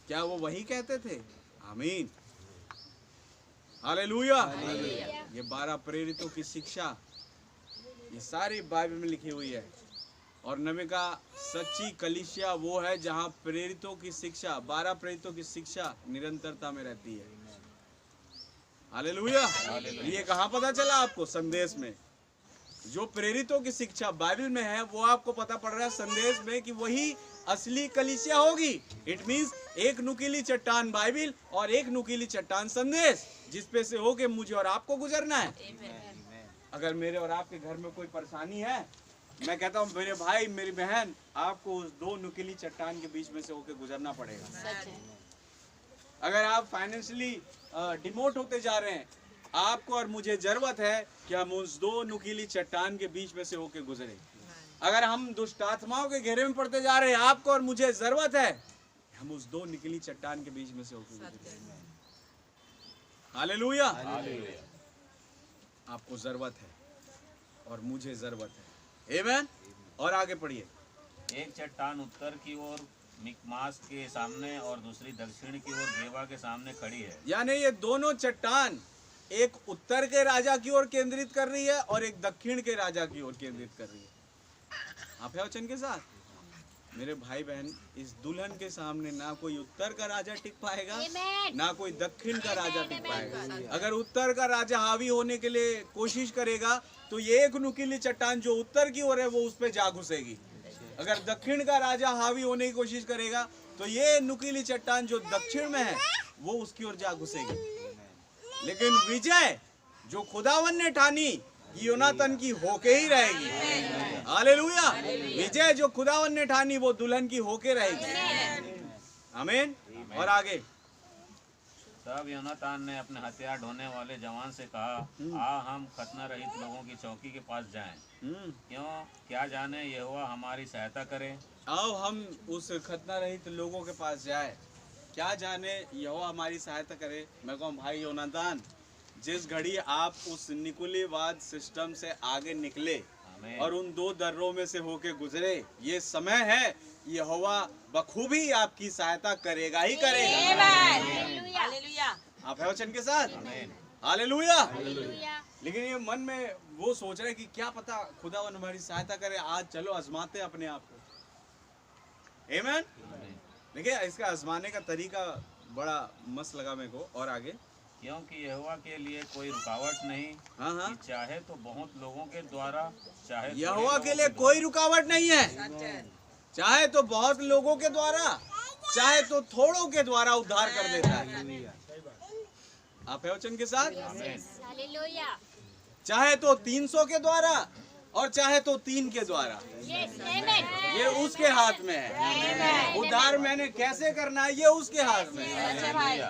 क्या वो वही कहते थे? आमीन। हालेलुया। ये 12 प्रेरितों की शिक्षा, ये सारी बाइबल में लिखी हुई है। और नबी का सच्ची कलीसिया वो है जहां प्रेरितों की शिक्षा, 12 प्रेरितों की शिक्षा निरंतरता में रहती है। हालेलुया। ये कहाँ पता चला आपको? संदेश में। जो प्रेरितों की शिक्षा बाइबल में है, वो आपको पता पड़ रहा है संदेश में कि वही असली कलीसिया होगी। इट मींस एक नुकीली चट्टान बाइबिल और एक नुकीली चट्टान संदेश, जिस पे से होके मुझे और आपको गुजरना है। अगर मेरे और आपके घर में कोई परेशानी है, मैं कहता हूँ मेरे भाई मेरी बहन, आपको उस दो नुकीली चट्टान के बीच में से होके गुजरना पड़ेगा। अगर आप फाइनेंशियली डिमोट होते जा रहे हैं, आपको और मुझे जरूरत है कि हम उस दो नुकीली चट्टान के बीच में से होके गुजरे। अगर हम दुष्ट आत्माओं के घेरे में पड़ते जा रहे हैं, आपको और मुझे जरूरत है हम उस दो नुकीली चट्टान के बीच में से होके गुजरे। हालेलुया। आपको जरूरत है और मुझे जरूरत है। आमीन। और आगे पढ़िए।
एक चट्टान उत्तर की ओर मिकमास के सामने और दूसरी दक्षिण की ओर गेवा के सामने खड़ी है।
यानी ये दोनों चट्टान एक उत्तर के राजा की ओर केंद्रित कर रही है और एक दक्षिण के राजा की ओर केंद्रित कर रही है। आप है वचन के साथ? मेरे भाई बहन, इस दुल्हन के सामने ना कोई उत्तर का राजा टिक पाएगा, ना कोई दक्षिण का राजा टिक पाएगा। अगर उत्तर का राजा हावी होने के लिए कोशिश करेगा, तो ये एक नुकीली चट्टान जो उत्तर की ओर है वो उस पर जा घुसेगी। अगर दक्षिण का राजा हावी होने की कोशिश करेगा, तो ये नुकीली चट्टान जो दक्षिण में है वो उसकी ओर जा घुसेगी। लेकिन विजय जो खुदावन ने ठानी, योनातान की होके ही रहेगी। हालेलुया। विजय जो खुदावन ने ठानी, वो दुल्हन की होके रहेगी। आमीन। और आगे।
तब योनातान ने अपने हथियार ढोने वाले जवान से कहा, आ हम खतना रहित लोगों की चौकी के पास जाएं। क्यों? क्या जाने यहोवा हमारी सहायता करे।
आओ हम उस खतना रहित लोगों के पास जाए, क्या जाने यहोवा हमारी सहायता करे। मैं कहूँ भाई योनातान, जिस घड़ी आप उस निकुलीवाद सिस्टम से आगे निकले और उन दो दर्रों में से होके गुजरे, ये समय है यहोवा बखूबी आपकी सहायता करेगा ही करेगा। आप है वचन के साथ? हालेलुया। लेकिन ये मन में वो सोच रहे कि क्या पता खुदावन हमारी सहायता करे, आज चलो आजमाते अपने आप को। आमीन। देखिए इसका आजमाने का तरीका बड़ा मस्त लगा मेरे को। और आगे।
क्योंकि यहोवा के लिए कोई रुकावट नहीं
हाँ हाँ,
कि चाहे तो बहुत लोगों के द्वारा चाहे थोड़े
यहोवा
लोगों
के लिए
द्वारा।
कोई रुकावट नहीं है। चाहे तो बहुत लोगों के द्वारा, चाहे तो थोड़ों के द्वारा उद्धार कर देता है। आप है वचन के साथ?
आमीन।
हालेलुया।
चाहे तो 300 के द्वारा और चाहे तो 3 के द्वारा,
यस, आमेन।
ये उसके हाथ में है। उद्धार मैंने कैसे करना है, ये उसके हाथ में है।
हालेलुया।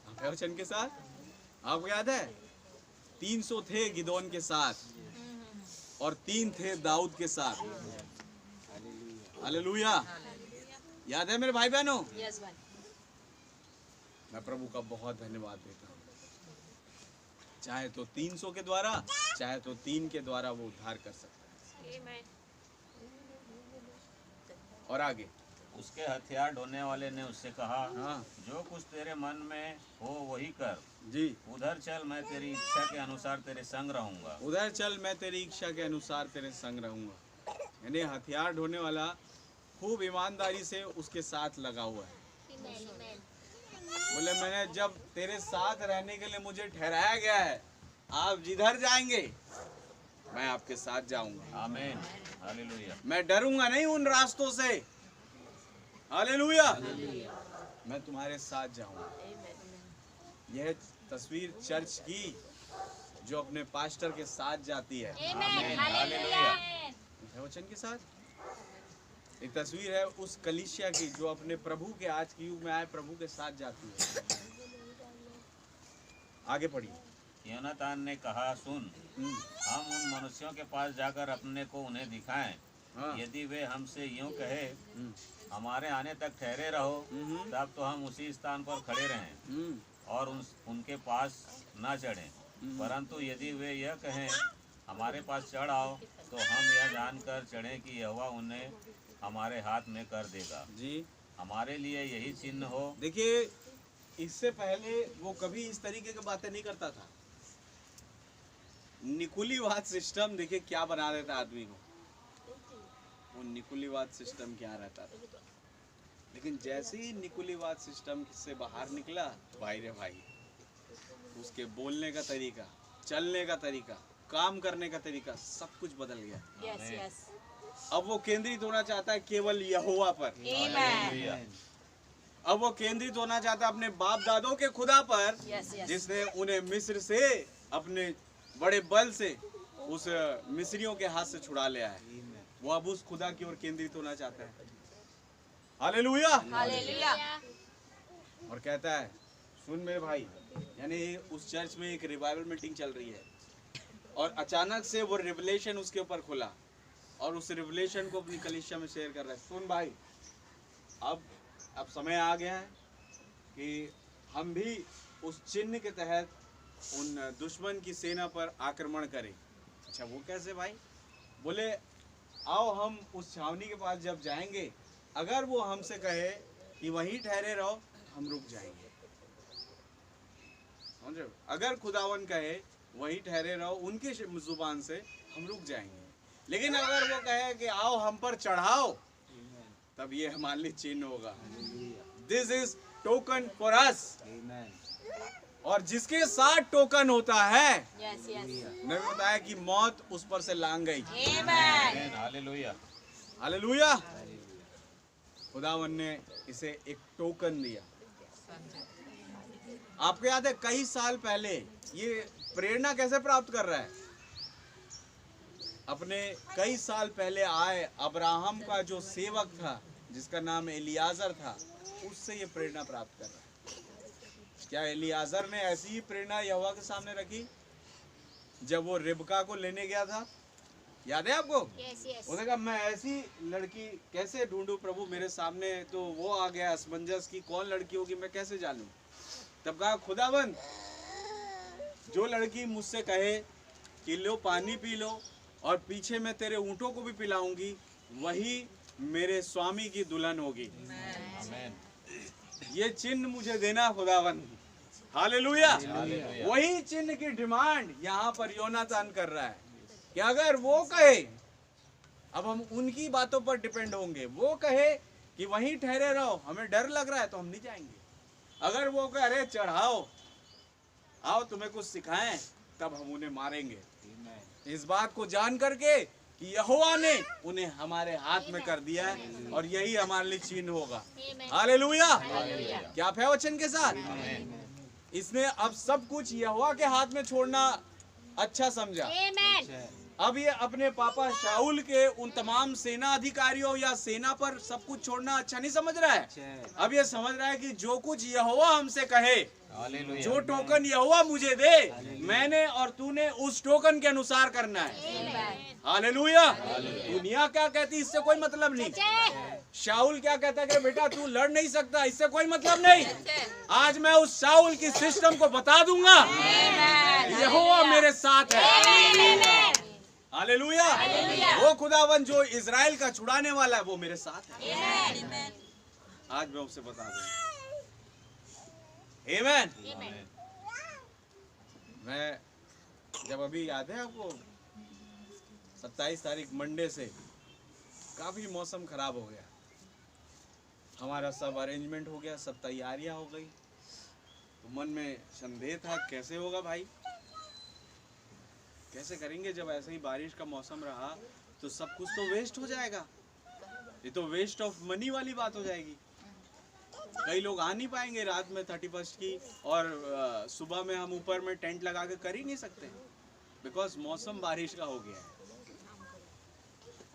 आप है वचन के साथ? आपको याद है 300 थे गिदोन के साथ और 3 थे दाऊद के साथ। हालेलुया। याद है मेरे भाई बहनों?
यस भाई।
मैं प्रभु का बहुत धन्यवाद देता हूँ। चाहे तो 300 के द्वारा, चाहे तो 3 के द्वारा वो उद्धार कर सकता है।
आमेन।
और आगे
उसके हथियार ढोने वाले ने उससे कहा,
हाँ
जो कुछ तेरे मन में हो वही कर।
जी,
उधर चल, मैं तेरी इच्छा के अनुसार तेरे संग रहूंगा।
उधर चल, मैं तेरी इच्छा के अनुसार तेरे संग रहूंगा। यानी हथियार ढोने वाला खूब ईमानदारी से उसके साथ लगा हुआ है।
आमेन।
बोले मैंने जब तेरे साथ रहने के लिए मुझे ठहराया गया है, आप जिधर जाएंगे मैं आपके साथ जाऊंगा।
आमीन। हालेलुया।
मैं डरूंगा नहीं उन रास्तों से। हालेलुया। मैं तुम्हारे साथ जाऊंगा। यह तस्वीर चर्च की जो अपने पास्टर के साथ जाती है।
आमेन। हालेलुया।
है वचन के साथ एक तस्वीर है उस कलीसिया की जो अपने प्रभु के आज के युग में आए प्रभु के साथ जाती है। आगे पढ़िए।
योनातान ने कहा, सुन, हम उन मनुष्यों के पास जाकर अपने को उन्हें दिखाएं।
हाँ।
यदि वे हमसे यूं कहे,
हम्म,
हमारे आने तक ठहरे रहो,
हम्म,
तब तो हम उसी स्थान पर खड़े रहें
हम्म,
और उनके पास ना चढ़ें। परंतु यदि वे यह कहें, हमारे पास चढ़ आओ, तो हम यह जानकर चढ़ें कि यहोवा उन्हें हमारे हाथ में कर देगा।
जी
हमारे लिए यही चिन्ह हो।
देखिए, इससे पहले वो कभी इस तरीके की बातें नहीं करता था। निकुलीवाद सिस्टम देखिए क्या बना देता आदमी को। वो निकुलीवाद सिस्टम क्या रहता था, लेकिन जैसे ही निकुलीवाद सिस्टम से बाहर निकला, भाई रे भाई, उसके बोलने का तरीका, चलने का तरीका, काम करने का तरीका सब कुछ बदल गया।
Yes, yes.
अब वो केंद्रित होना चाहता है केवल यहोवा पर।
आमेन।
हालेलुया।
अब वो केंद्रित होना चाहता है अपने बाप दादों के खुदा पर,
यस, यस।
जिसने उन्हें मिस्र से अपने बड़े बल से उस मिस्रियों के हाथ से छुड़ा लिया है। वो अब उस खुदा की ओर केंद्रित होना चाहता है। हालेलुया।
हालेलुया।
और कहता है, सुन मेरे भाई, यानी उस चर्च में एक रिवाइवल मीटिंग चल रही है और अचानक से वो रिवलेशन उसके ऊपर खुला और उस रिवलेशन को अपनी कलीसिया में शेयर कर रहा है। सुन भाई, अब समय आ गया है कि हम भी उस चिन्ह के तहत उन दुश्मन की सेना पर आक्रमण करें। अच्छा, वो कैसे भाई? बोले आओ हम उस छावनी के पास जब जाएंगे, अगर वो हमसे कहे कि वहीं ठहरे रहो, हम रुक जाएंगे। समझ रहे हो? अगर खुदावन कहे वहीं ठहरे रहो, उनके जुबान से हम रुक जाएंगे। लेकिन अगर वो कहे कि आओ हम पर चढ़ाओ, तब ये हमारे लिए चिन्ह होगा। This is token for us. और जिसके साथ टोकन होता है,
यस, यस।
नबी बताया कि मौत उस पर से लांग गई।
आमेन।
आमीन। हालेलुया।
हालेलुया। खुदावन ने इसे एक टोकन दिया। आपको याद है कई साल पहले ये प्रेरणा कैसे प्राप्त कर रहा है? अपने कई साल पहले आए अब्राहम का जो सेवक था, जिसका नाम एलियाजर था, उससे ये प्रेरणा प्राप्त कर रहा है। क्या एलियाजर ने ऐसी ही प्रेरणा यहोवा के सामने रखी जब वो रिबका को लेने गया था? याद है आपको?
Yes, yes.
उसने कहा मैं ऐसी लड़की कैसे ढूंढूं प्रभु, मेरे सामने तो वो आ गया असमंजस की कौन लड़की होगी, मैं कैसे जानूं? तब कहा खुदावन, जो लड़की मुझसे कहे कि लो पानी पी लो और पीछे मैं तेरे ऊँटों को भी पिलाऊंगी, वही मेरे स्वामी की दुल्हन होगी।
आमीन।
ये चिन्ह मुझे देना खुदावन। हालेलुया।
हालेलुया।
वही चिन्ह की डिमांड यहाँ पर योनातान कर रहा है कि अगर वो कहे, अब हम उनकी बातों पर डिपेंड होंगे। वो कहे कि वहीं ठहरे रहो, हमें डर लग रहा है तो हम नहीं जाएंगे। अगर वो कह रहे चढ़ाओ, आओ तुम्हें कुछ सिखाएं, तब हम उन्हें मारेंगे। इस बात को जान करके कि यहोवा ने उन्हें हमारे हाथ में कर दिया है और यही हमारे लिए चिन्ह होगा। हालेलुया। क्या आप है वचन के साथ? इसने अब सब कुछ यहोवा के हाथ में छोड़ना अच्छा समझा। अब ये अपने पापा शाऊल के उन तमाम सेना अधिकारियों या सेना पर सब कुछ छोड़ना अच्छा नहीं समझ रहा है। अब ये समझ रहा है कि जो कुछ यहोवा हमसे कहे, जो टोकन यहोवा मुझे दे, मैंने और तूने उस टोकन के अनुसार करना है। हालेलुया। दुनिया क्या कहती इससे कोई मतलब नहीं। शाऊल क्या कहता है कि बेटा तू लड़ नहीं सकता, इससे कोई मतलब नहीं। आज मैं उस शाऊल की सिस्टम को बता दूंगा, यहोवा मेरे साथ है। हालेलुया। वो खुदावन जो इजराइल का छुड़ाने वाला है वो मेरे साथ है। आज मैं उसे बता दूंगा। आमीन। मैं जब अभी याद है आपको 27 तारीख मंडे से काफी मौसम खराब हो गया, हमारा सब अरेंजमेंट हो गया, सब तैयारियां हो गई, तो मन में संदेह था कैसे होगा भाई, कैसे करेंगे। जब ऐसे ही बारिश का मौसम रहा तो सब कुछ तो वेस्ट हो जाएगा, ये तो वेस्ट ऑफ मनी वाली बात हो जाएगी। कई लोग आ नहीं पाएंगे रात में 31 की, और सुबह में हम ऊपर में टेंट लगा के कर ही नहीं सकते बिकॉज मौसम बारिश का हो गया है।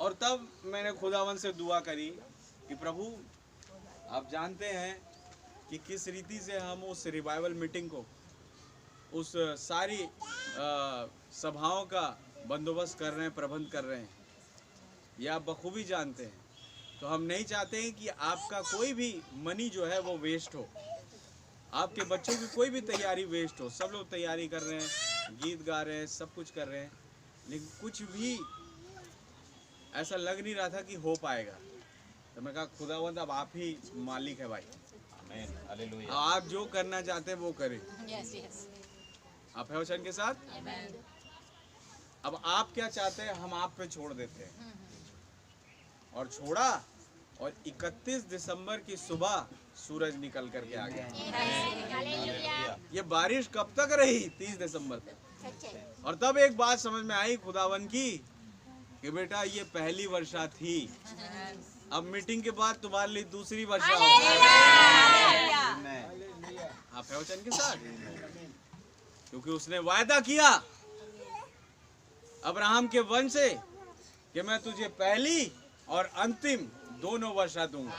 और तब मैंने खुदावन से दुआ करी कि प्रभु आप जानते हैं कि किस रीति से हम उस रिवाइवल मीटिंग को, उस सारी सभाओं का बंदोबस्त कर रहे हैं, प्रबंध कर रहे हैं, ये आप बखूबी जानते हैं। तो हम नहीं चाहते हैं कि आपका कोई भी मनी जो है वो वेस्ट हो, आपके बच्चों की कोई भी तैयारी वेस्ट हो। सब लोग तैयारी कर रहे हैं, गीत गा रहे हैं, सब कुछ कर रहे हैं, लेकिन कुछ भी ऐसा लग नहीं रहा था कि हो पाएगा। तो मैं कहा खुदावंद अब आप ही मालिक है भाई,
आमीन, हालेलुया।
आप जो करना चाहते हैं वो करें। आप है वचन के साथ। अब आप क्या चाहते हैं हम आप पे छोड़ देते हैं। और छोड़ा, और 31 दिसंबर की सुबह सूरज निकल करके आ गया। ये बारिश कब तक रही? 30 दिसंबर तक। और तब एक बात समझ में आई खुदावन की कि बेटा ये पहली वर्षा थी, अब मीटिंग के बाद तुम्हारे लिए दूसरी वर्षा होगी। आप है वचन के साथ। क्योंकि उसने वायदा किया अब्राहम के वंश से कि मैं तुझे पहली और अंतिम दोनों वर्षा दूंगा।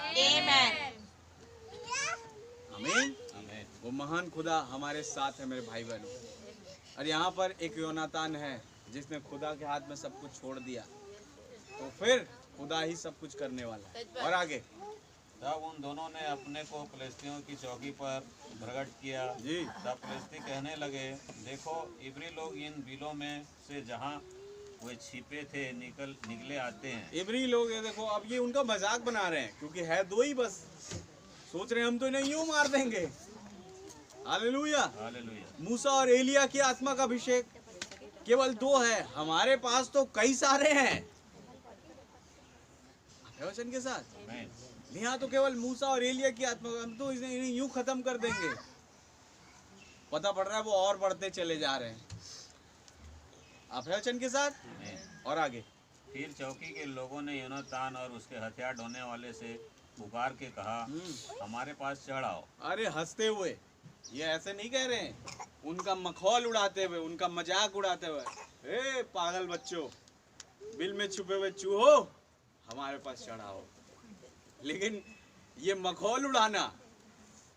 आमीन। वो महान खुदा हमारे साथ है मेरे भाई बहनों। और यहाँ पर एक योनातान है जिसने खुदा के हाथ में सब कुछ छोड़ दिया, तो फिर खुदा ही सब कुछ करने वाला है। और आगे
तब उन दोनों ने अपने को फिलिस्तियों की चौकी पर प्रकट किया
जी।
तब फिलिस्ती कहने लगे, देखो इब्री लोग इन बिलों में से जहाँ वे छिपे थे निकले आते हैं।
इब्री लोग ये देखो, अब ये उनका मजाक बना रहे हैं क्योंकि है दो ही बस, सोच रहे हैं हम तो इन्हें यूं मार देंगे। हालेलुया।
हालेलुया।
मूसा और एलिया की आत्मा का अभिषेक केवल दो है, हमारे पास तो कई सारे हैं। वचन के साथ
आमीन।
यहाँ तो केवल मूसा और एलिया की आत्मा, हम तो इन्हें यूं खत्म कर देंगे। पता पड़ रहा है वो और बढ़ते चले जा रहे हैं। आप है वचन के साथ।
आमीन।
और आगे
फिर चौकी के लोगों ने योनातान और उसके हथियार ढोने वाले से पुकार के कहा, हमारे पास चढ़ आओ।
अरे हंसते हुए, ये ऐसे नहीं कह रहे हैं, उनका मखौल उड़ाते हुए, उनका मजाक उड़ाते हुए, ए पागल बच्चों, बिल में छुपे हुए चूहो हमारे पास चढ़ाओ। लेकिन ये मखौल उड़ाना,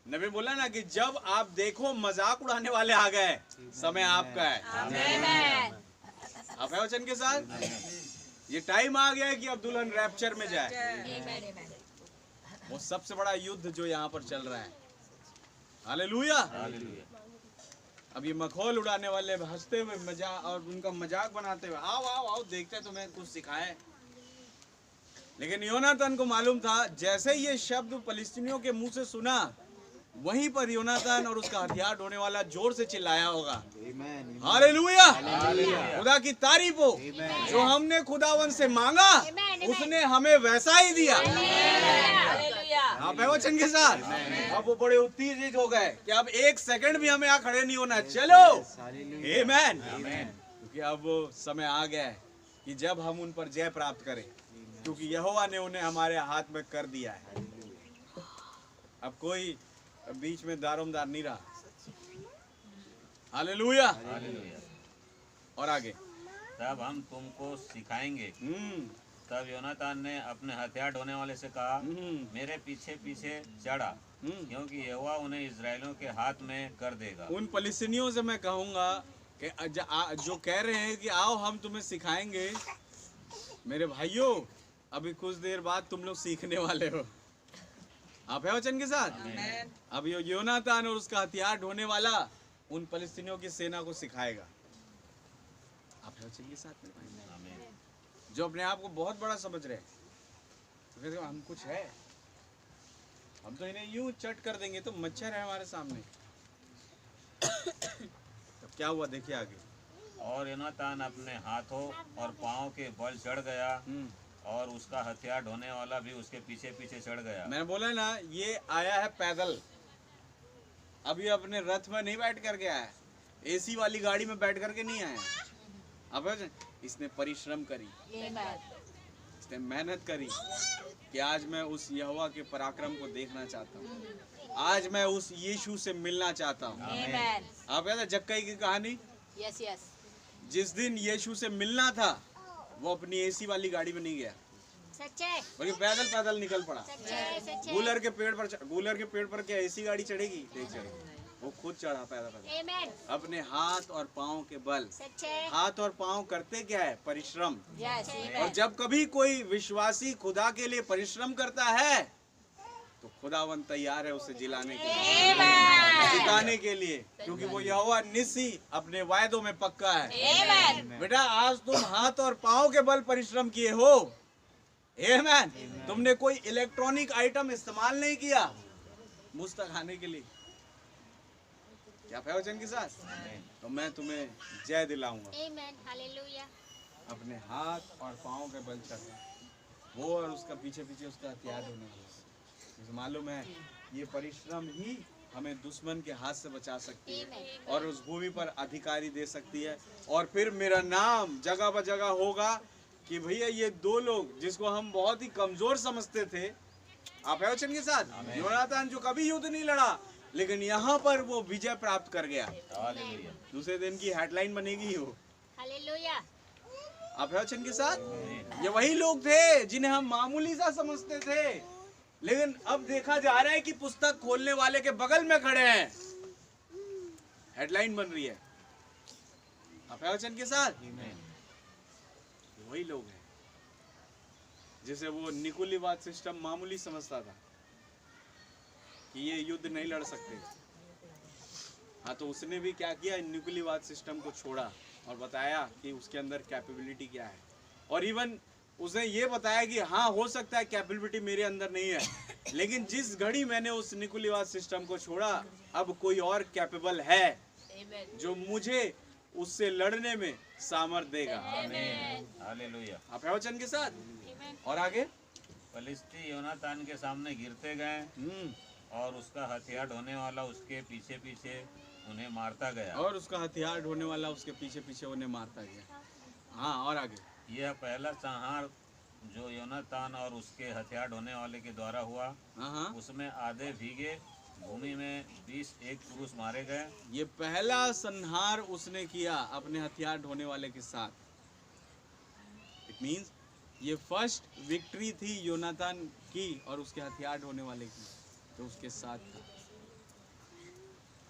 नबी बोला ना कि जब आप देखो मजाक उड़ाने वाले आ गए, समय आपका है। आप है वचन के साथ। ये टाइम आ गया है कि अब दुल्हन रैप्चर में जाए। वो सबसे बड़ा युद्ध जो यहाँ पर चल रहा है। हालेलुया।
हालेलुया।
अब ये मखौल उड़ाने वाले हंसते हुए मजाक और उनका मजाक बनाते हुए, आओ आओ आओ देखते तुम्हें कुछ सिखाएं। लेकिन योनातान को मालूम था, जैसे ये शब्द फलिस्तीनियों के मुंह से सुना, वहीं पर योनातान और उसका हथियार ढोने वाला जोर से चिल्लाया होगा, हालेलुया, खुदा की तारीफ हो। जो हमने खुदावन से मांगा उसने हमें वैसा ही दिया। आप है वचन के साथ। अब वो बड़े उत्तेजित हो गए कि अब एक सेकंड भी हमें यहाँ खड़े नहीं होना, चलो आमीन। क्योंकि अब वो समय आ गया है कि जब हम उन पर जय प्राप्त करें, क्योंकि यहोवा ने उन्हें हमारे हाथ में कर दिया है। अब कोई बीच में दारोमदार नहीं रहा। हालेलुया। और आगे,
तब हम तुमको सिखाएंगे। तब योनातान ने अपने हथियार ढोने वाले से कहा, मेरे पीछे पीछे चढ़ा, क्योंकि यहोवा उन्हें इजराइलियों के हाथ में कर देगा।
उन फलिस्तीनियों से मैं कहूंगा कि जो कह रहे हैं कि आओ हम तुम्हें सिखाएंगे, मेरे भाइयों अभी कुछ देर बाद तुम लोग सीखने वाले हो। आप है वचन के साथ। अब योनातान और उसका हथियार ढोने वाला उन फलिस्तीनियों की सेना को सिखाएगा। आप है वचन के साथ मेरे भाई, जो अपने आप को बहुत बड़ा समझ रहे हैं, तो कहते हम कुछ है, हम तो इन्हें यूं चट कर देंगे तो मच्छर है हमारे सामने। तब क्या हुआ देखिए आगे।
और योनातान अपने हाथों और पाँव के बल चढ़ गया, और उसका हथियार ढोने वाला भी उसके पीछे पीछे चढ़ गया।
मैंने बोला ना, ये आया है पैदल, अभी अपने रथ में नहीं बैठ कर के आया, एसी वाली गाड़ी में बैठ करके नहीं आया। अब इसने परिश्रम करी, इसने मेहनत करी कि आज मैं उस यहोवा के पराक्रम को देखना चाहता हूँ, आज मैं उस यीशु से मिलना चाहता हूँ। आप याद है जक्कई की कहानी?
Yes yes.
जिस दिन यीशु से मिलना था वो अपनी एसी वाली गाड़ी में नहीं गया,
सच्चे,
बल्कि पैदल पैदल निकल पड़ा।
सच्चे।
गूलर के पेड़ पर क्या एसी गाड़ी चढ़ेगी? नहीं चढ़ेगी। वो खुद चढ़ा पैदल पैदल,
आमीन।
अपने हाथ और पाँव के बल।
सच्चे।
हाथ और पाँव करते क्या है? परिश्रम।
यस,
और जब कभी कोई विश्वासी खुदा के लिए परिश्रम करता है तो खुदावन तैयार है उसे जिलाने के लिए, जिताने के लिए, क्योंकि वो यहोवा निस्सी अपने वायदों में पक्का है। बेटा आज तुम हाथ और पाँव के बल परिश्रम किए हो, आमीन। तुमने कोई इलेक्ट्रॉनिक आइटम इस्तेमाल नहीं किया मुझ तक आने के लिए। क्या है वचन के साथ? तो मैं तुम्हें जय दिलाऊंगा।
आमीन, हालेलुया।
अपने हाथ और पाँव के बल चढ़ा, वो और उसका पीछे पीछे उसका हथियार होने वाला। मालूम है ये परिश्रम ही हमें दुश्मन के हाथ से बचा सकती है और उस भूमि पर अधिकारी दे सकती है। और फिर मेरा नाम जगह ब जगह होगा कि भैया ये दो लोग जिसको हम बहुत ही कमजोर समझते थे, आप है वचन के साथ, योनातान जो कभी युद्ध नहीं लड़ा, लेकिन यहाँ पर वो विजय प्राप्त कर गया। दूसरे दिन की हेडलाइन बनेगी हो।
हालेलुया।
आप है वचन के साथ। ये वही लोग थे जिन्हें हम मामूली सा समझते थे, लेकिन अब देखा जा रहा है कि पुस्तक खोलने वाले के बगल में खड़े हैं, हेडलाइन बन रही है। आप है वचन के साथ। वही लोग हैं जिसे वो निकुलिवाद सिस्टम मामूली समझता था कि ये युद्ध नहीं लड़ सकते। हाँ, तो उसने भी क्या किया, निकुलिवाद सिस्टम को छोड़ा और बताया कि उसके अंदर कैपेबिलिटी क्या है। और इवन उसने ये बताया कि हाँ हो सकता है कैपेबिलिटी मेरे अंदर नहीं है, लेकिन जिस घड़ी मैंने उस निकुलिवाद सिस्टम को छोड़ा, अब कोई और कैपेबल है जो मुझे उससे लड़ने में सामर्थ देगा।
हालेलुया।
आप है वचन के साथ। और आगे,
फलिस्ती योनातान के सामने गिरते गए, और उसका हथियार ढोने वाला उसके पीछे पीछे उन्हें मारता गया।
और उसका हथियार ढोने वाला उसके पीछे पीछे उन्हें मारता गया। हाँ, और आगे,
यह पहला संहार जो योनातान और उसके हथियार ढोने वाले के द्वारा हुआ, उसमें आधे भीगे भूमि में 21 पुरुष मारे गए।
ये पहला संहार उसने किया अपने हथियार ढोने वाले के साथ। इट मींस ये फर्स्ट विक्ट्री थी योनातान की और उसके हथियार ढोने वाले की, तो उसके साथ था।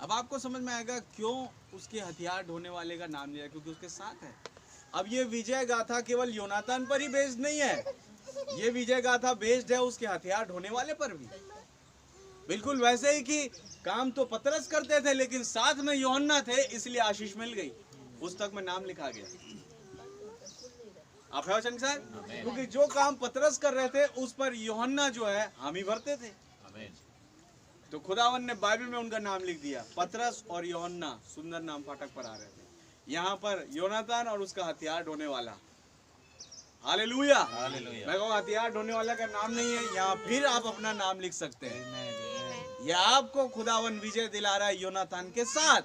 अब आपको समझ में आएगा क्यों उसके हथियार ढोने वाले का नाम लिया, क्योंकि उसके साथ है। अब ये विजय गाथा केवल योनातान पर ही बेस्ड नहीं है, ये विजय गाथा बेस्ड है उसके हथियार ढोने वाले पर भी। बिल्कुल वैसे ही कि काम तो पतरस करते थे, लेकिन साथ में यूहन्ना थे, इसलिए आशीष मिल गई, पुस्तक में नाम लिखा गया। आप है वचन साहब, क्योंकि जो काम पतरस कर रहे थे उस पर यूहन्ना जो है हामी भरते थे। तो खुदावन ने बाइबल में उनका नाम लिख दिया। पतरस और यूहन्ना सुंदर नाम फाटक पर आ रहे थे। यहाँ पर योनातान और उसका हथियार ढोने वाला। हालेलुया।
हालेलुया।
मैं कहूँ हथियार ढोने वाला का नाम नहीं है, यहाँ फिर आप अपना नाम लिख सकते हैं। यह आपको खुदावन विजय दिला रहा है योनातान के साथ,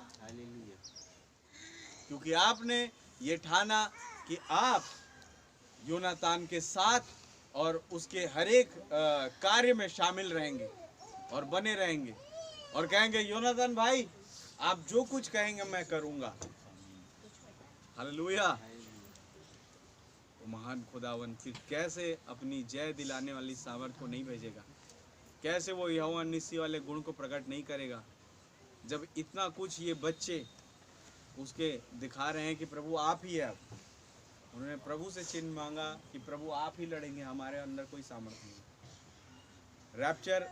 क्योंकि आपने ये ठाना कि आप योनातान के साथ और उसके हर एक कार्य में शामिल रहेंगे और बने रहेंगे और कहेंगे योनातान भाई आप जो कुछ कहेंगे मैं करूंगा। हालेलुया। महान खुदावन फिर कैसे अपनी जय दिलाने वाली सामर्थ को नहीं भेजेगा, कैसे वो यहोवा निस्सी वाले गुण को प्रकट नहीं करेगा, जब इतना कुछ ये बच्चे उसके दिखा रहे हैं कि प्रभु आप ही है। अब उन्होंने प्रभु से चिन्ह मांगा कि प्रभु आप ही लड़ेंगे, हमारे अंदर कोई सामर्थ्य नहीं। रैप्चर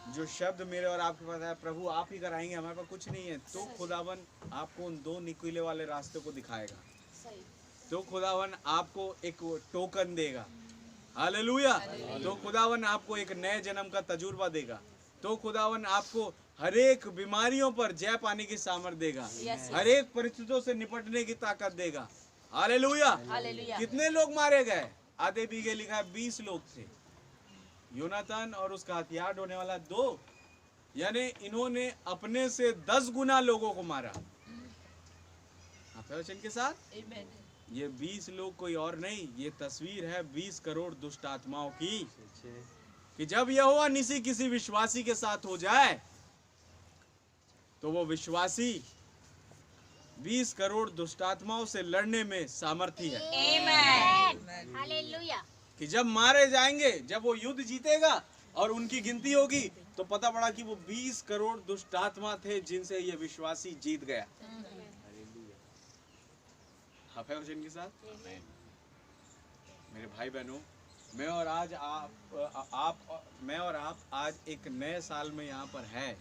जो शब्द मेरे और आपके पास है, प्रभु आप ही कराएंगे, हमारे पास कुछ नहीं है। तो खुदावन आपको उन दो निकले वाले रास्ते को दिखाएगा, तो खुदावन आपको एक टोकन देगा। हालेलुया। तो खुदावन आपको एक नए जन्म का तजुर्बा देगा, तो खुदावन आपको हर एक बीमारियों पर जय पाने की सामर्थ देगा, हर एक परिस्थितियों से निपटने की ताकत देगा। हालेलुया। कितने लोग मारे गए? आधे बीघे लिखा है 20 लोग थे। योनातान और उसका हथियार ढोने वाला 2, यानी इन्होंने अपने से 10 गुना लोगों को मारा। आप वचन के साथ ये 20 लोग कोई और नहीं, ये तस्वीर है 20 करोड़ दुष्ट आत्माओं की, कि जब यहोवा निसी किसी विश्वासी के साथ हो जाए तो वो विश्वासी 20 करोड़ दुष्टात्माओं से लड़ने में सामर्थी है।
आमेन। हालेलुया।
कि जब मारे जाएंगे, जब वो युद्ध जीतेगा और उनकी गिनती होगी तो पता पड़ा कि वो 20 करोड़ दुष्टात्मा थे जिनसे ये विश्वासी जीत गया। आप है वचन के साथ? मेरे भाई बहनों, मैं और आप आज एक नए साल में यहाँ पर है,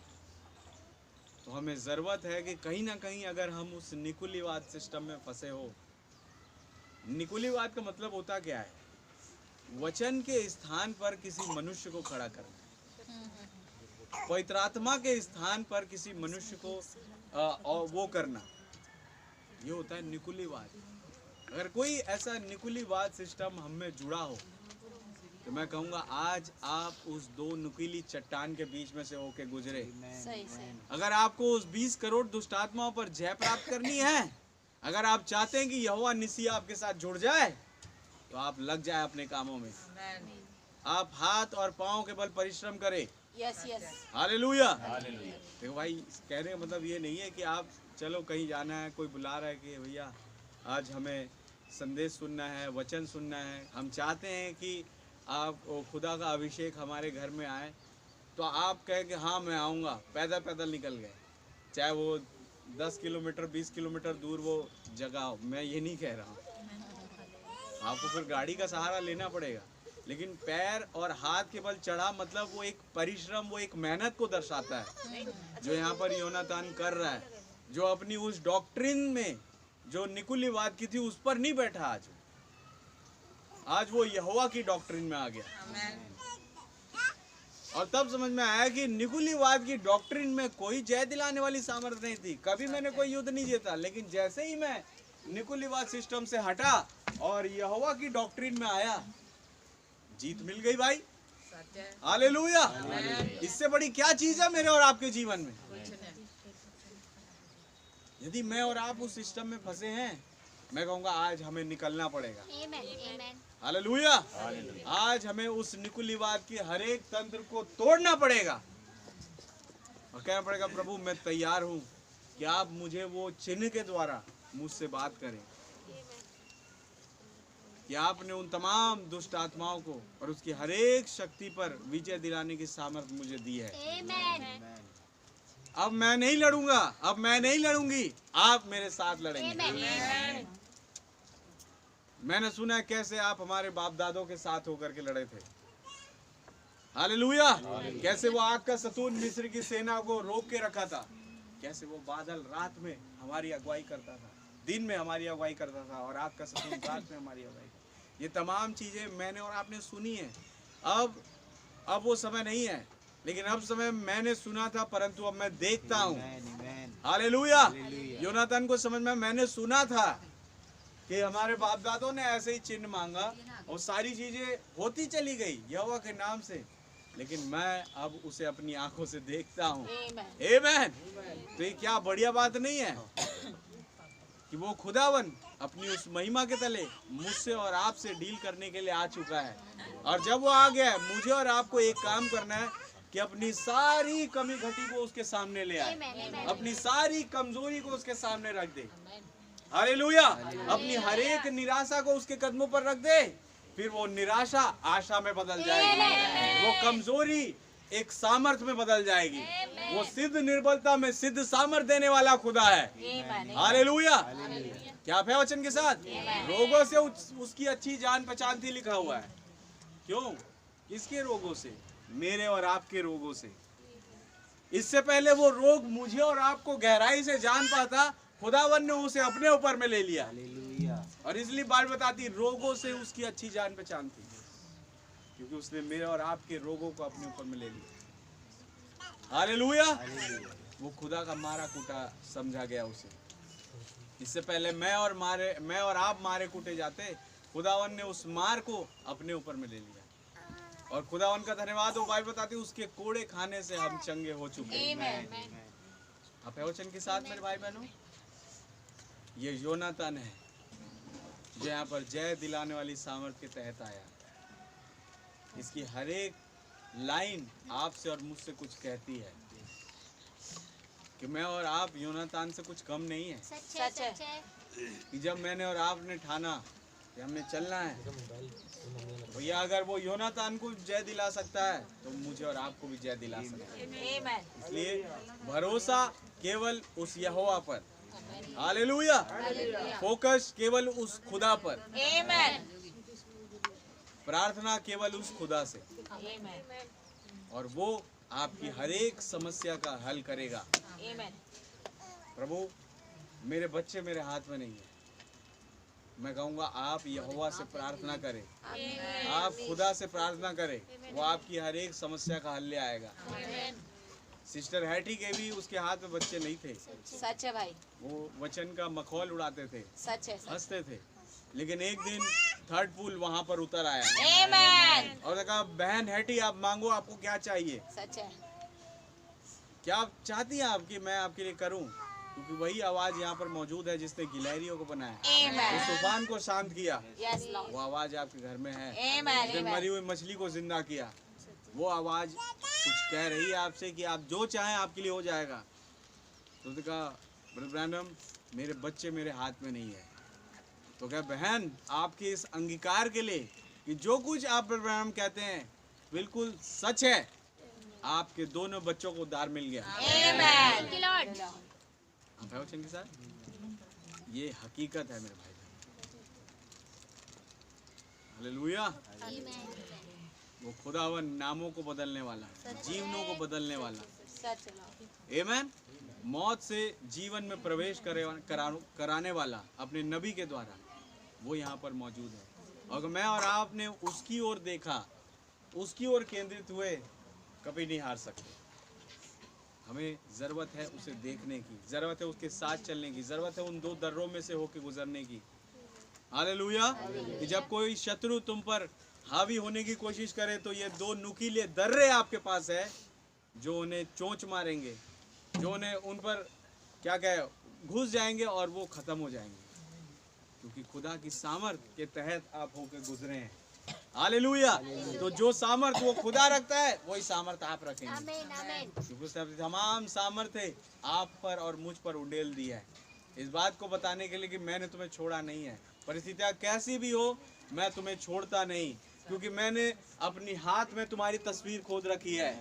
तो हमें ज़रूरत है कि कहीं ना कहीं अगर हम उस निकुलीवाद सिस्टम में फंसे हो। निकुलीवाद का मतलब होता क्या है? वचन के स्थान पर किसी मनुष्य को खड़ा करना, पवित्र आत्मा के स्थान पर किसी मनुष्य को वो करना, ये होता है निकुलीवाद। अगर कोई ऐसा निकुलीवाद सिस्टम हम में जुड़ा हो तो मैं कहूँगा आज आप उस 2 नुकीली चट्टान के बीच में से होके गुजरे। अगर आपको उस 20 करोड़ दुष्टात्माओं पर जय प्राप्त करनी है, अगर आप चाहते हैं कि यहोवा निसी आपके साथ जुड़ जाए, तो आप लग जाए अपने कामों में। आप हाथ और पाँव के बल परिश्रम करें। हालेलुया। देखो भाई, कहने का मतलब ये नहीं है कि आप चलो कहीं जाना है, कोई बुला रहा है कि भैया आज हमें संदेश सुनना है, वचन सुनना है, हम चाहते हैं कि आप खुदा का अभिषेक हमारे घर में आए, तो आप कहें कि हाँ मैं आऊँगा, पैदल पैदल निकल गए, चाहे वो 10 किलोमीटर 20 किलोमीटर दूर वो जगह हो। मैं ये नहीं कह रहा हूँ, आपको फिर गाड़ी का सहारा लेना पड़ेगा, लेकिन पैर और हाथ के बल चढ़ा मतलब वो एक परिश्रम, वो एक मेहनत को दर्शाता है जो यहाँ पर योनातान कर रहा है, जो अपनी उस डॉक्ट्रिन में जो निकुलीवाद की थी उस पर नहीं बैठा। आज वो यहोवा की डॉक्ट्रिन में आ गया, और तब समझ में आया कि निकुलीवाद की डॉक्ट्रिन में कोई जय दिलाने वाली सामर्थ्य नहीं थी। कभी मैंने कोई युद्ध नहीं जीता, लेकिन जैसे ही मैं निकुलीवाद सिस्टम से हटा और यहोवा की डॉक्ट्रिन में आया, जीत मिल गई भाई। हालेलुया। इससे बड़ी क्या चीज है मेरे और आपके जीवन में? यदि मैं और आप उस सिस्टम में फंसे हैं, मैं कहूँगा आज हमें निकलना पड़ेगा। हालेलुया। आज हमें उस निकुलीवाद की हर एक तंत्र को तोड़ना पड़ेगा और कहना पड़ेगा, प्रभु मैं तैयार हूँ कि आप मुझे वो चिन्ह के द्वारा मुझसे बात करें, कि आपने उन तमाम दुष्ट आत्माओं को और उसकी हर एक शक्ति पर विजय दिलाने की सामर्थ्य मुझे दी है। अब मैं नहीं लड़ूंगा, अब मैं नहीं लड़ूंगी, आप मेरे साथ लड़ेंगे। मैंने सुना है कैसे आप हमारे बाप दादों के साथ होकर के लड़े थे। हालेलुया। कैसे वो आग का सतून मिस्र की सेना को रोक के रखा था, कैसे वो बादल रात में हमारी अगुवाई करता था, दिन में हमारी अगुवाई करता था, और आग का सतून रात में हमारी अगुवाई। ये तमाम चीजें मैंने और आपने सुनी है। अब वो समय नहीं है लेकिन अब समय मैंने सुना था परंतु अब मैं देखता हूँ। हालेलुया। योनातान को समझ में मैंने सुना था कि हमारे बाप दादों ने ऐसे ही चिन्ह मांगा और सारी चीजें होती चली गई यहोवा के नाम से, लेकिन मैं अब उसे अपनी आंखों से देखता हूँ। आमीन। तो ये क्या बढ़िया बात नहीं है कि वो खुदावन अपनी उस महिमा के तले मुझसे और आपसे डील करने के लिए आ चुका है। और जब वो आ गया है, मुझे और आपको एक काम करना है कि अपनी सारी कमी घटी को उसके सामने ले आए, अपनी सारी कमजोरी को उसके सामने रख दे। हालेलुया। अपनी हर एक निराशा को उसके कदमों पर रख दे, फिर वो निराशा आशा में बदल जाएगी, वो कमजोरी एक सामर्थ में बदल जाएगी। वो सिद्ध निर्बलता में सिद्ध सामर्थ देने वाला खुदा है। हालेलुया। क्या आप है वचन के साथ? रोगों से उसकी अच्छी जान पहचान थी लिखा हुआ है। क्यों? किसके रोगों से? मेरे और आपके रोगों से। इससे पहले वो रोग मुझे और आपको गहराई से जान पाता, खुदावन ने उसे अपने ऊपर में ले लिया। और इसलिए बात बताती रोगों से उसकी अच्छी जान पहचान थी, क्योंकि उसने मेरे और आपके रोगों को अपने ऊपर में ले लिया। हालेलुया। वो खुदा का मारा कूटा समझा गया उसे। इससे पहले मैं और आप मारे कूटे जाते, खुदावन ने उस मार को अपने ऊपर में ले लिया। और खुदावन का धन्यवाद हो, बाइबल बताती है उसके कोड़े खाने से हम चंगे हो चुके हैं। आप वचन के साथ मेरे भाई बहनों, ये योनातान है जो यहाँ पर जय दिलाने वाली सामर्थ के तहत आया। इसकी हर एक लाइन आपसे और मुझसे कुछ कहती है कि मैं और आप योनातान से कुछ कम नहीं है।
सच है।
कि जब मैंने और आपने ठाना कि हमें चलना है, भैया अगर वो योनातान को जय दिला सकता है तो मुझे और आपको भी जय दिला सकता है। इसलिए भरोसा केवल उस यहोवा पर। हालेलुया। फोकस केवल उस खुदा पर। प्रार्थना केवल उस खुदा से, और वो आपकी हर एक समस्या का हल करेगा। प्रभु मेरे बच्चे मेरे हाथ में नहीं है, मैं कहूँगा आप यहोवा से प्रार्थना करें, आप खुदा से प्रार्थना करें, वो आपकी हर एक समस्या का हल ले आएगा। सिस्टर हैटी के भी उसके हाथ में बच्चे नहीं थे।
सच है भाई।
वो वचन का मखौल उड़ाते थे,
सच है।
हंसते थे, लेकिन एक दिन थर्ड पुल वहाँ पर उतर आया।
आमीन।
और कहा बहन हैटी आप मांगो, आपको क्या चाहिए?
सच है।
क्या आप चाहती हैं आप कि मैं आपके लिए करूं? क्योंकि वही आवाज यहाँ पर मौजूद है जिसने गिलहरियों को बनाया, उस तूफान को शांत किया। वो आवाज आपके घर में है। जिसने मरी हुई मछली को जिंदा किया, वो आवाज कुछ कह रही है आपसे कि आप जो चाहें आपके लिए हो जाएगा। तो कहा ब्रदर ब्रैनम मेरे बच्चे मेरे हाथ में नहीं है। तो क्या बहन आपके इस अंगीकार के लिए कि जो कुछ आप ब्रदर ब्रैनम कहते हैं बिल्कुल सच है, आपके दोनों बच्चों को उद्धार मिल गया। वचन के साथ ये हकीकत है मेरे भाई। हालेलुया। वो खुदावन नामों को बदलने वाला, जीवनों को बदलने वाला, आमीन। मौत से जीवन में प्रवेश कराने वाला अपने नबी के द्वारा वो यहाँ पर मौजूद है। अगर मैं और आपने उसकी ओर देखा, उसकी ओर केंद्रित हुए, कभी नहीं हार सकते। हमें ज़रूरत है उसे देखने की, ज़रूरत है उसके साथ चलने की, ज़रूरत है उन दो दर्रों में से होकर गुजरने की। हालेलुया। कि जब कोई शत्रु तुम पर हावी होने की कोशिश करे तो ये दो नुकीले दर्रे आपके पास है जो उन्हें चोंच मारेंगे, जो उन्हें उन पर क्या कहे घुस जाएंगे और वो ख़त्म हो जाएंगे, क्योंकि खुदा की सामर्थ के तहत आप होकर गुजरे हैं। हालेलुया। तो जो सामर्थ वो खुदा रखता है वही सामर्थ आप रखेंगे, क्योंकि उसने अपनी तमाम सामर्थ्य आप पर और मुझ पर उड़ेल दी है, इस बात को बताने के लिए कि मैंने तुम्हें छोड़ा नहीं है। परिस्थितियाँ कैसी भी हो मैं तुम्हें छोड़ता नहीं, क्योंकि मैंने अपनी हाथ में तुम्हारी तस्वीर खोद रखी है।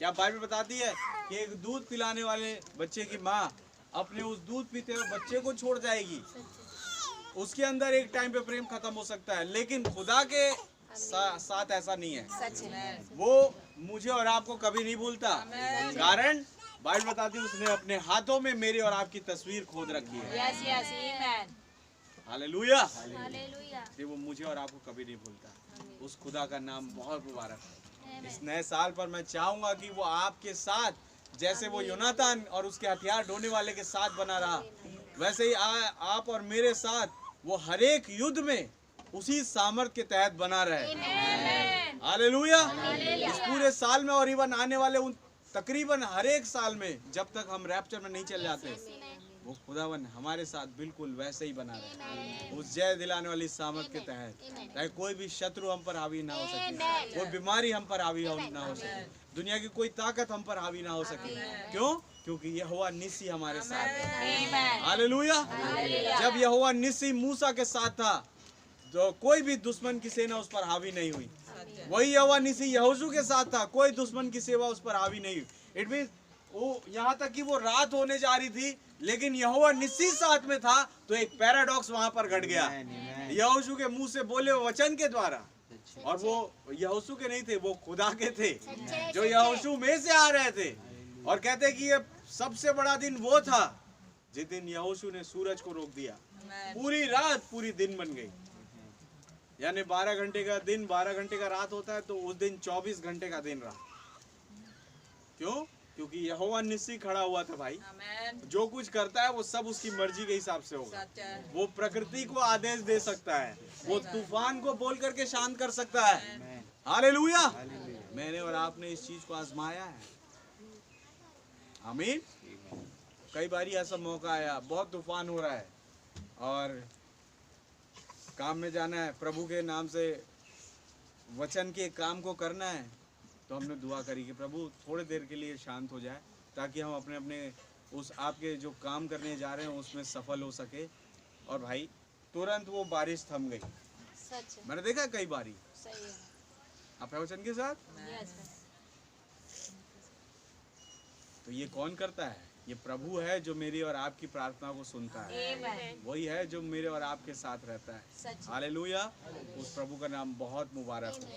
क्या बाइबल बताती है कि एक दूध पिलाने वाले बच्चे की माँ अपने उस दूध पीते हुए बच्चे को छोड़ जाएगी। उसके अंदर एक टाइम पे प्रेम खत्म हो सकता है, लेकिन खुदा के साथ ऐसा नहीं है।
सच है।
वो मुझे और आपको कभी नहीं भूलता, कारण बाइबल बताती है उसने अपने हाथों में मेरी और आपकी तस्वीर खोद रखी है।
यस यस आमीन।
हालेलुया।
हालेलुया।
वो मुझे और आपको कभी नहीं भूलता। उस खुदा का नाम बहुत मुबारक है। इस नए साल पर मैं चाहूंगा कि वो आपके साथ, जैसे वो योनातान और उसके हथियार ढोने वाले के साथ बना रहा, वैसे ही आप और मेरे साथ वो हर एक युद्ध में उसी सामर्थ के तहत बना रहे। हालेलुया। इस पूरे साल में और इवन आने वाले उन तकरीबन हर एक साल में, जब तक हम रैप्चर में नहीं चले जाते, वो खुदावन हमारे साथ बिल्कुल वैसे ही बना रहे, उस जय दिलाने वाली सामर्थ के तहत, ताकि कोई भी शत्रु हम पर हावी ना हो सके, कोई बीमारी हम पर हावी ना हो सके, दुनिया की कोई ताकत हम पर हावी ना हो सके। क्यों? क्योंकि यहोवा निस्सी हमारे साथ है। हालेलुया। जब यहोवा निस्सी मूसा के साथ था तो कोई भी दुश्मन की सेना उस पर हावी नहीं हुई। वही यहोवा निस्सी यहोशू के साथ था, कोई दुश्मन की सेवा उस पर हावी नहीं हुई। इट मीन वो यहाँ तक कि वो रात होने जा रही थी, लेकिन यहोवा निस्सी साथ में था, तो एक पैराडॉक्स वहां पर घट गया। यहोशू के मुंह से बोले वचन के द्वारा, और वो यहोशू के नहीं थे, वो खुदा के थे, जो यहोशू में से आ रहे थे। और कहते कि ये सबसे बड़ा दिन वो था जिस दिन यहोशू ने सूरज को रोक दिया। पूरी रात पूरी दिन बन गई, यानी 12 घंटे का दिन 12 घंटे का रात होता है, तो उस दिन 24 घंटे का दिन रहा। क्यों? क्योंकि यहोवा निस्सी खड़ा हुआ था भाई। जो कुछ करता है वो सब उसकी मर्जी के हिसाब से होगा। वो प्रकृति को आदेश दे सकता है, वो तूफान को बोल करके शांत कर सकता है। हालेलुया। मैंने और आपने इस चीज को आजमाया है। आमीन। कई बार ऐसा मौका आया, बहुत तूफान हो रहा है और काम में जाना है, प्रभु के नाम से वचन के काम को करना है, तो हमने दुआ करी कि प्रभु थोड़ी देर के लिए शांत हो जाए, ताकि हम अपने अपने उस आपके जो काम करने जा रहे हैं उसमें सफल हो सके। और भाई तुरंत वो बारिश थम गई।
सच है।
मैंने देखा कई बारी।
सही है।
आप वचन के साथ, तो ये कौन करता है? ये प्रभु है जो मेरी और आपकी प्रार्थना को सुनता है। वही है जो मेरे और आपके साथ रहता है। हालेलुया। उस प्रभु का नाम बहुत मुबारक हो।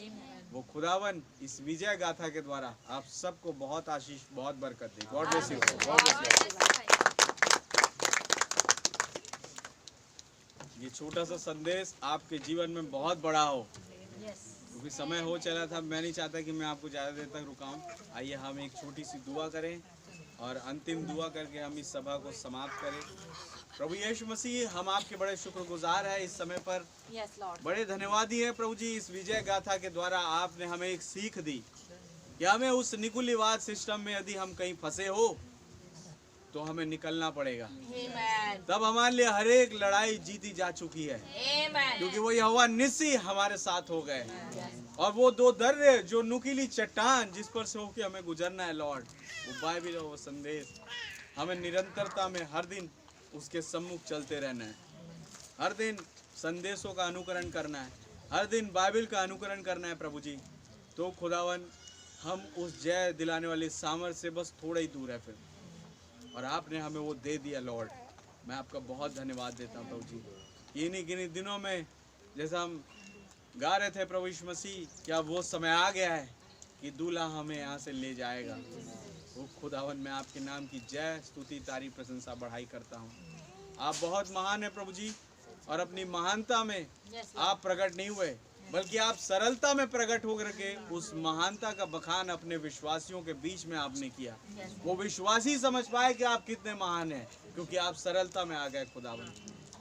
वो खुदावन इस विजय गाथा के द्वारा आप सबको बहुत आशीष, बहुत बरकत दे। God bless you. ये छोटा सा संदेश आपके जीवन में बहुत बड़ा हो, क्योंकि समय हो चला था। मैं नहीं चाहता कि मैं आपको ज़्यादा देर तक रुकाऊं। आइए हम एक छोटी सी दुआ करें और अंतिम दुआ करके हम इस सभा को समाप्त करें। प्रभु यीशु मसीह, हम आपके बड़े शुक्रगुजार हैं इस समय पर। बड़े धन्यवादी हैं प्रभु जी, इस विजय गाथा के द्वारा आपने हमें एक सीख दी कि हमें उस निकुलिवाद सिस्टम में यदि हम कहीं फंसे हो तो हमें निकलना पड़ेगा। तब हमारे लिए हर एक लड़ाई जीती जा चुकी है, क्योंकि वो यहोवा निस्सी हमारे साथ हो गए। और वो दो दर्रे, जो नुकीली चट्टान जिस पर से होके हमें गुजरना है लॉर्ड, वो बाइबल और वो संदेश, हमें निरंतरता में हर दिन उसके सम्मुख चलते रहना है। हर दिन संदेशों का अनुकरण करना है, हर दिन बाइबल का अनुकरण करना है प्रभु जी। तो खुदावन हम उस जय दिलाने वाली सामर्थ्य से बस थोड़ा ही दूर है फिर, और आपने हमें वो दे दिया लॉर्ड। मैं आपका बहुत धन्यवाद देता हूँ प्रभु जी। इन्हीं किन्हीं दिनों में जैसा हम गा रहे थे प्रभु यीशु मसीह, क्या वो समय आ गया है कि दूल्हा हमें यहाँ से ले जाएगा। वो खुदावन, मैं आपके नाम की जय स्तुति तारीफ प्रशंसा बढ़ाई करता हूँ। आप बहुत महान है प्रभु जी, और अपनी महानता में आप प्रकट नहीं हुए, बल्कि आप सरलता में प्रकट होकर के उस महानता का बखान अपने विश्वासियों के बीच में आपने किया। वो विश्वासी समझ पाए कि आप कितने महान हैं, क्योंकि आप सरलता में आ गए खुदावन।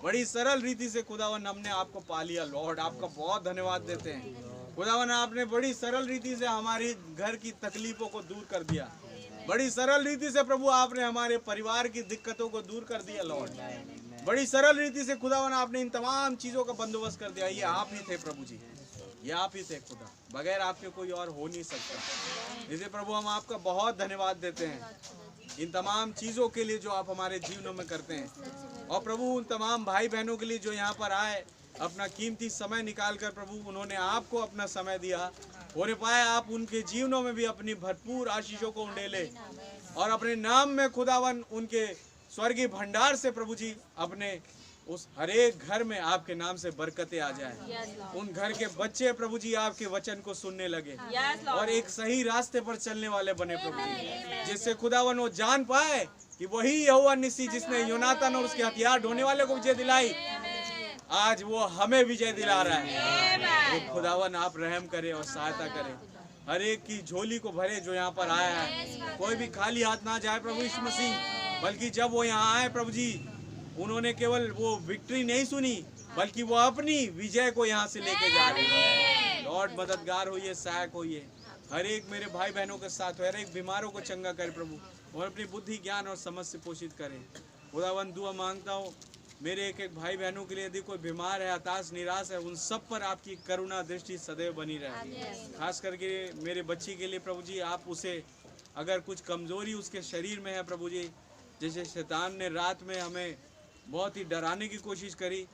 बड़ी सरल रीति से खुदावन हमने आपको पा लिया लॉर्ड। आपका बहुत धन्यवाद देते हैं खुदावन। आपने बड़ी सरल रीति से हमारी घर की तकलीफों को दूर कर दिया। बड़ी सरल रीति से प्रभु आपने हमारे परिवार की दिक्कतों को दूर कर दिया लॉर्ड। बड़ी सरल रीति से खुदावन आपने इन तमाम चीज़ों का बंदोबस्त कर दिया। ये आप ही थे प्रभु जी, ये आप ही थे खुदा, बगैर आपके कोई और हो नहीं सकता। इसलिए प्रभु हम आपका बहुत धन्यवाद देते हैं इन तमाम चीज़ों के लिए जो आप हमारे जीवनों में करते हैं। और प्रभु उन तमाम भाई बहनों के लिए जो यहाँ पर आए, अपना कीमती समय निकाल कर प्रभु उन्होंने आपको अपना समय दिया, होने पाया आप उनके जीवनों में भी अपनी भरपूर आशीषों को उंडेले, और अपने नाम में खुदावन उनके स्वर्गीय भंडार से प्रभु जी अपने उस हरेक घर में आपके नाम से बरकतें आ जाए। उन घर के बच्चे प्रभु जी आपके वचन को सुनने लगे और एक सही रास्ते पर चलने वाले बने प्रभु जी, जिससे खुदावन वो जान पाए कि वही यहोवा निस्सी जिसने योनातान और उसके हथियार ढोने वाले को विजय दिलाई, आज वो हमें विजय दिला रहा है। तो खुदावन आप रहम करें और सहायता करें। हर एक की झोली को भरे जो यहाँ पर आया है। कोई भी खाली हाथ ना जाए प्रभु यीशु मसीह, बल्कि जब वो यहाँ आए प्रभु जी, उन्होंने केवल वो विक्ट्री नहीं सुनी, बल्कि वो अपनी विजय को यहाँ से लेके जा रहे हैं। लॉर्ड मददगार होइए, सहायक होइए, हर एक मेरे भाई बहनों के साथ, हर एक बीमारों को चंगा करे प्रभु, और अपनी बुद्धि ज्ञान और समझ से पोषित करें। खुदावन दुआ मांगता हूँ मेरे एक एक भाई बहनों के लिए, यदि कोई बीमार है, हताश निराश है, उन सब पर आपकी करुणा दृष्टि सदैव बनी रहे। खास करके मेरे बच्ची के लिए प्रभु जी, आप उसे अगर कुछ कमजोरी उसके शरीर में है प्रभु जी, जैसे शैतान ने रात में हमें बहुत ही डराने की कोशिश करी,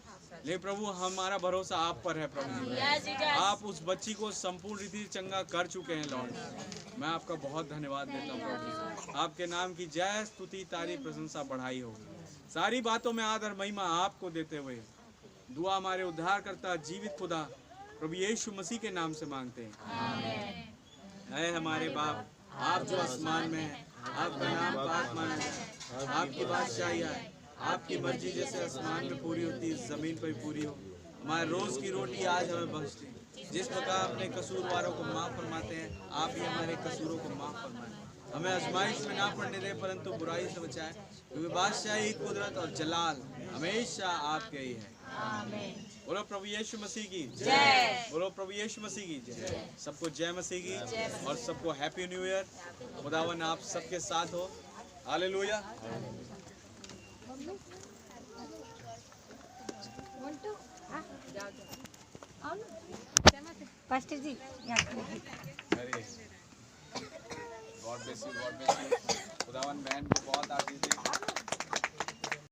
लेकिन प्रभु हमारा भरोसा आप पर है प्रभु जी। आप उस बच्ची को संपूर्ण रीति से चंगा कर चुके हैं लॉर्ड। मैं आपका बहुत धन्यवाद देता हूँ प्रभु जी। आपके नाम की जय स्तुति तारीफ प्रशंसा बढ़ाई होगी। सारी बातों में आदर महिमा आपको देते हुए दुआ हमारे उद्धार करता जीवित खुदा प्रभु यीशु मसीह के नाम से मांगते हैं। है हमारे बाप, आप जो आसमान में हैं, आपका नाम पाक माना जाए, आपकी बादशाही आए, आपकी मर्जी जैसे आसमान में पूरी होती है जमीन पर पूरी हो। हमारे रोज की रोटी आज हमें बख्श दे, जिस प्रकार अपने कसूरवारों को माफ फरमाते हैं, आप भी हमारे कसूरों को माफ फरमाएं। हमें आजमाइश में ना पड़ने दे, परंतु बुराई से बचाए, क्योंकि बादशाही, कुदरत और जलाल हमेशा आपके ही है। बोलो प्रभु यीशु मसीह की जय। बोलो प्रभु यीशु मसीह की जय। सबको जय मसीह की, और सबको हैप्पी न्यू ईयर। खुदावन आप सबके साथ हो। हालेलुया।
पास्टर जी
अरे God bless you, God bless you. खुदावन बहन को बहुत आशीष दे।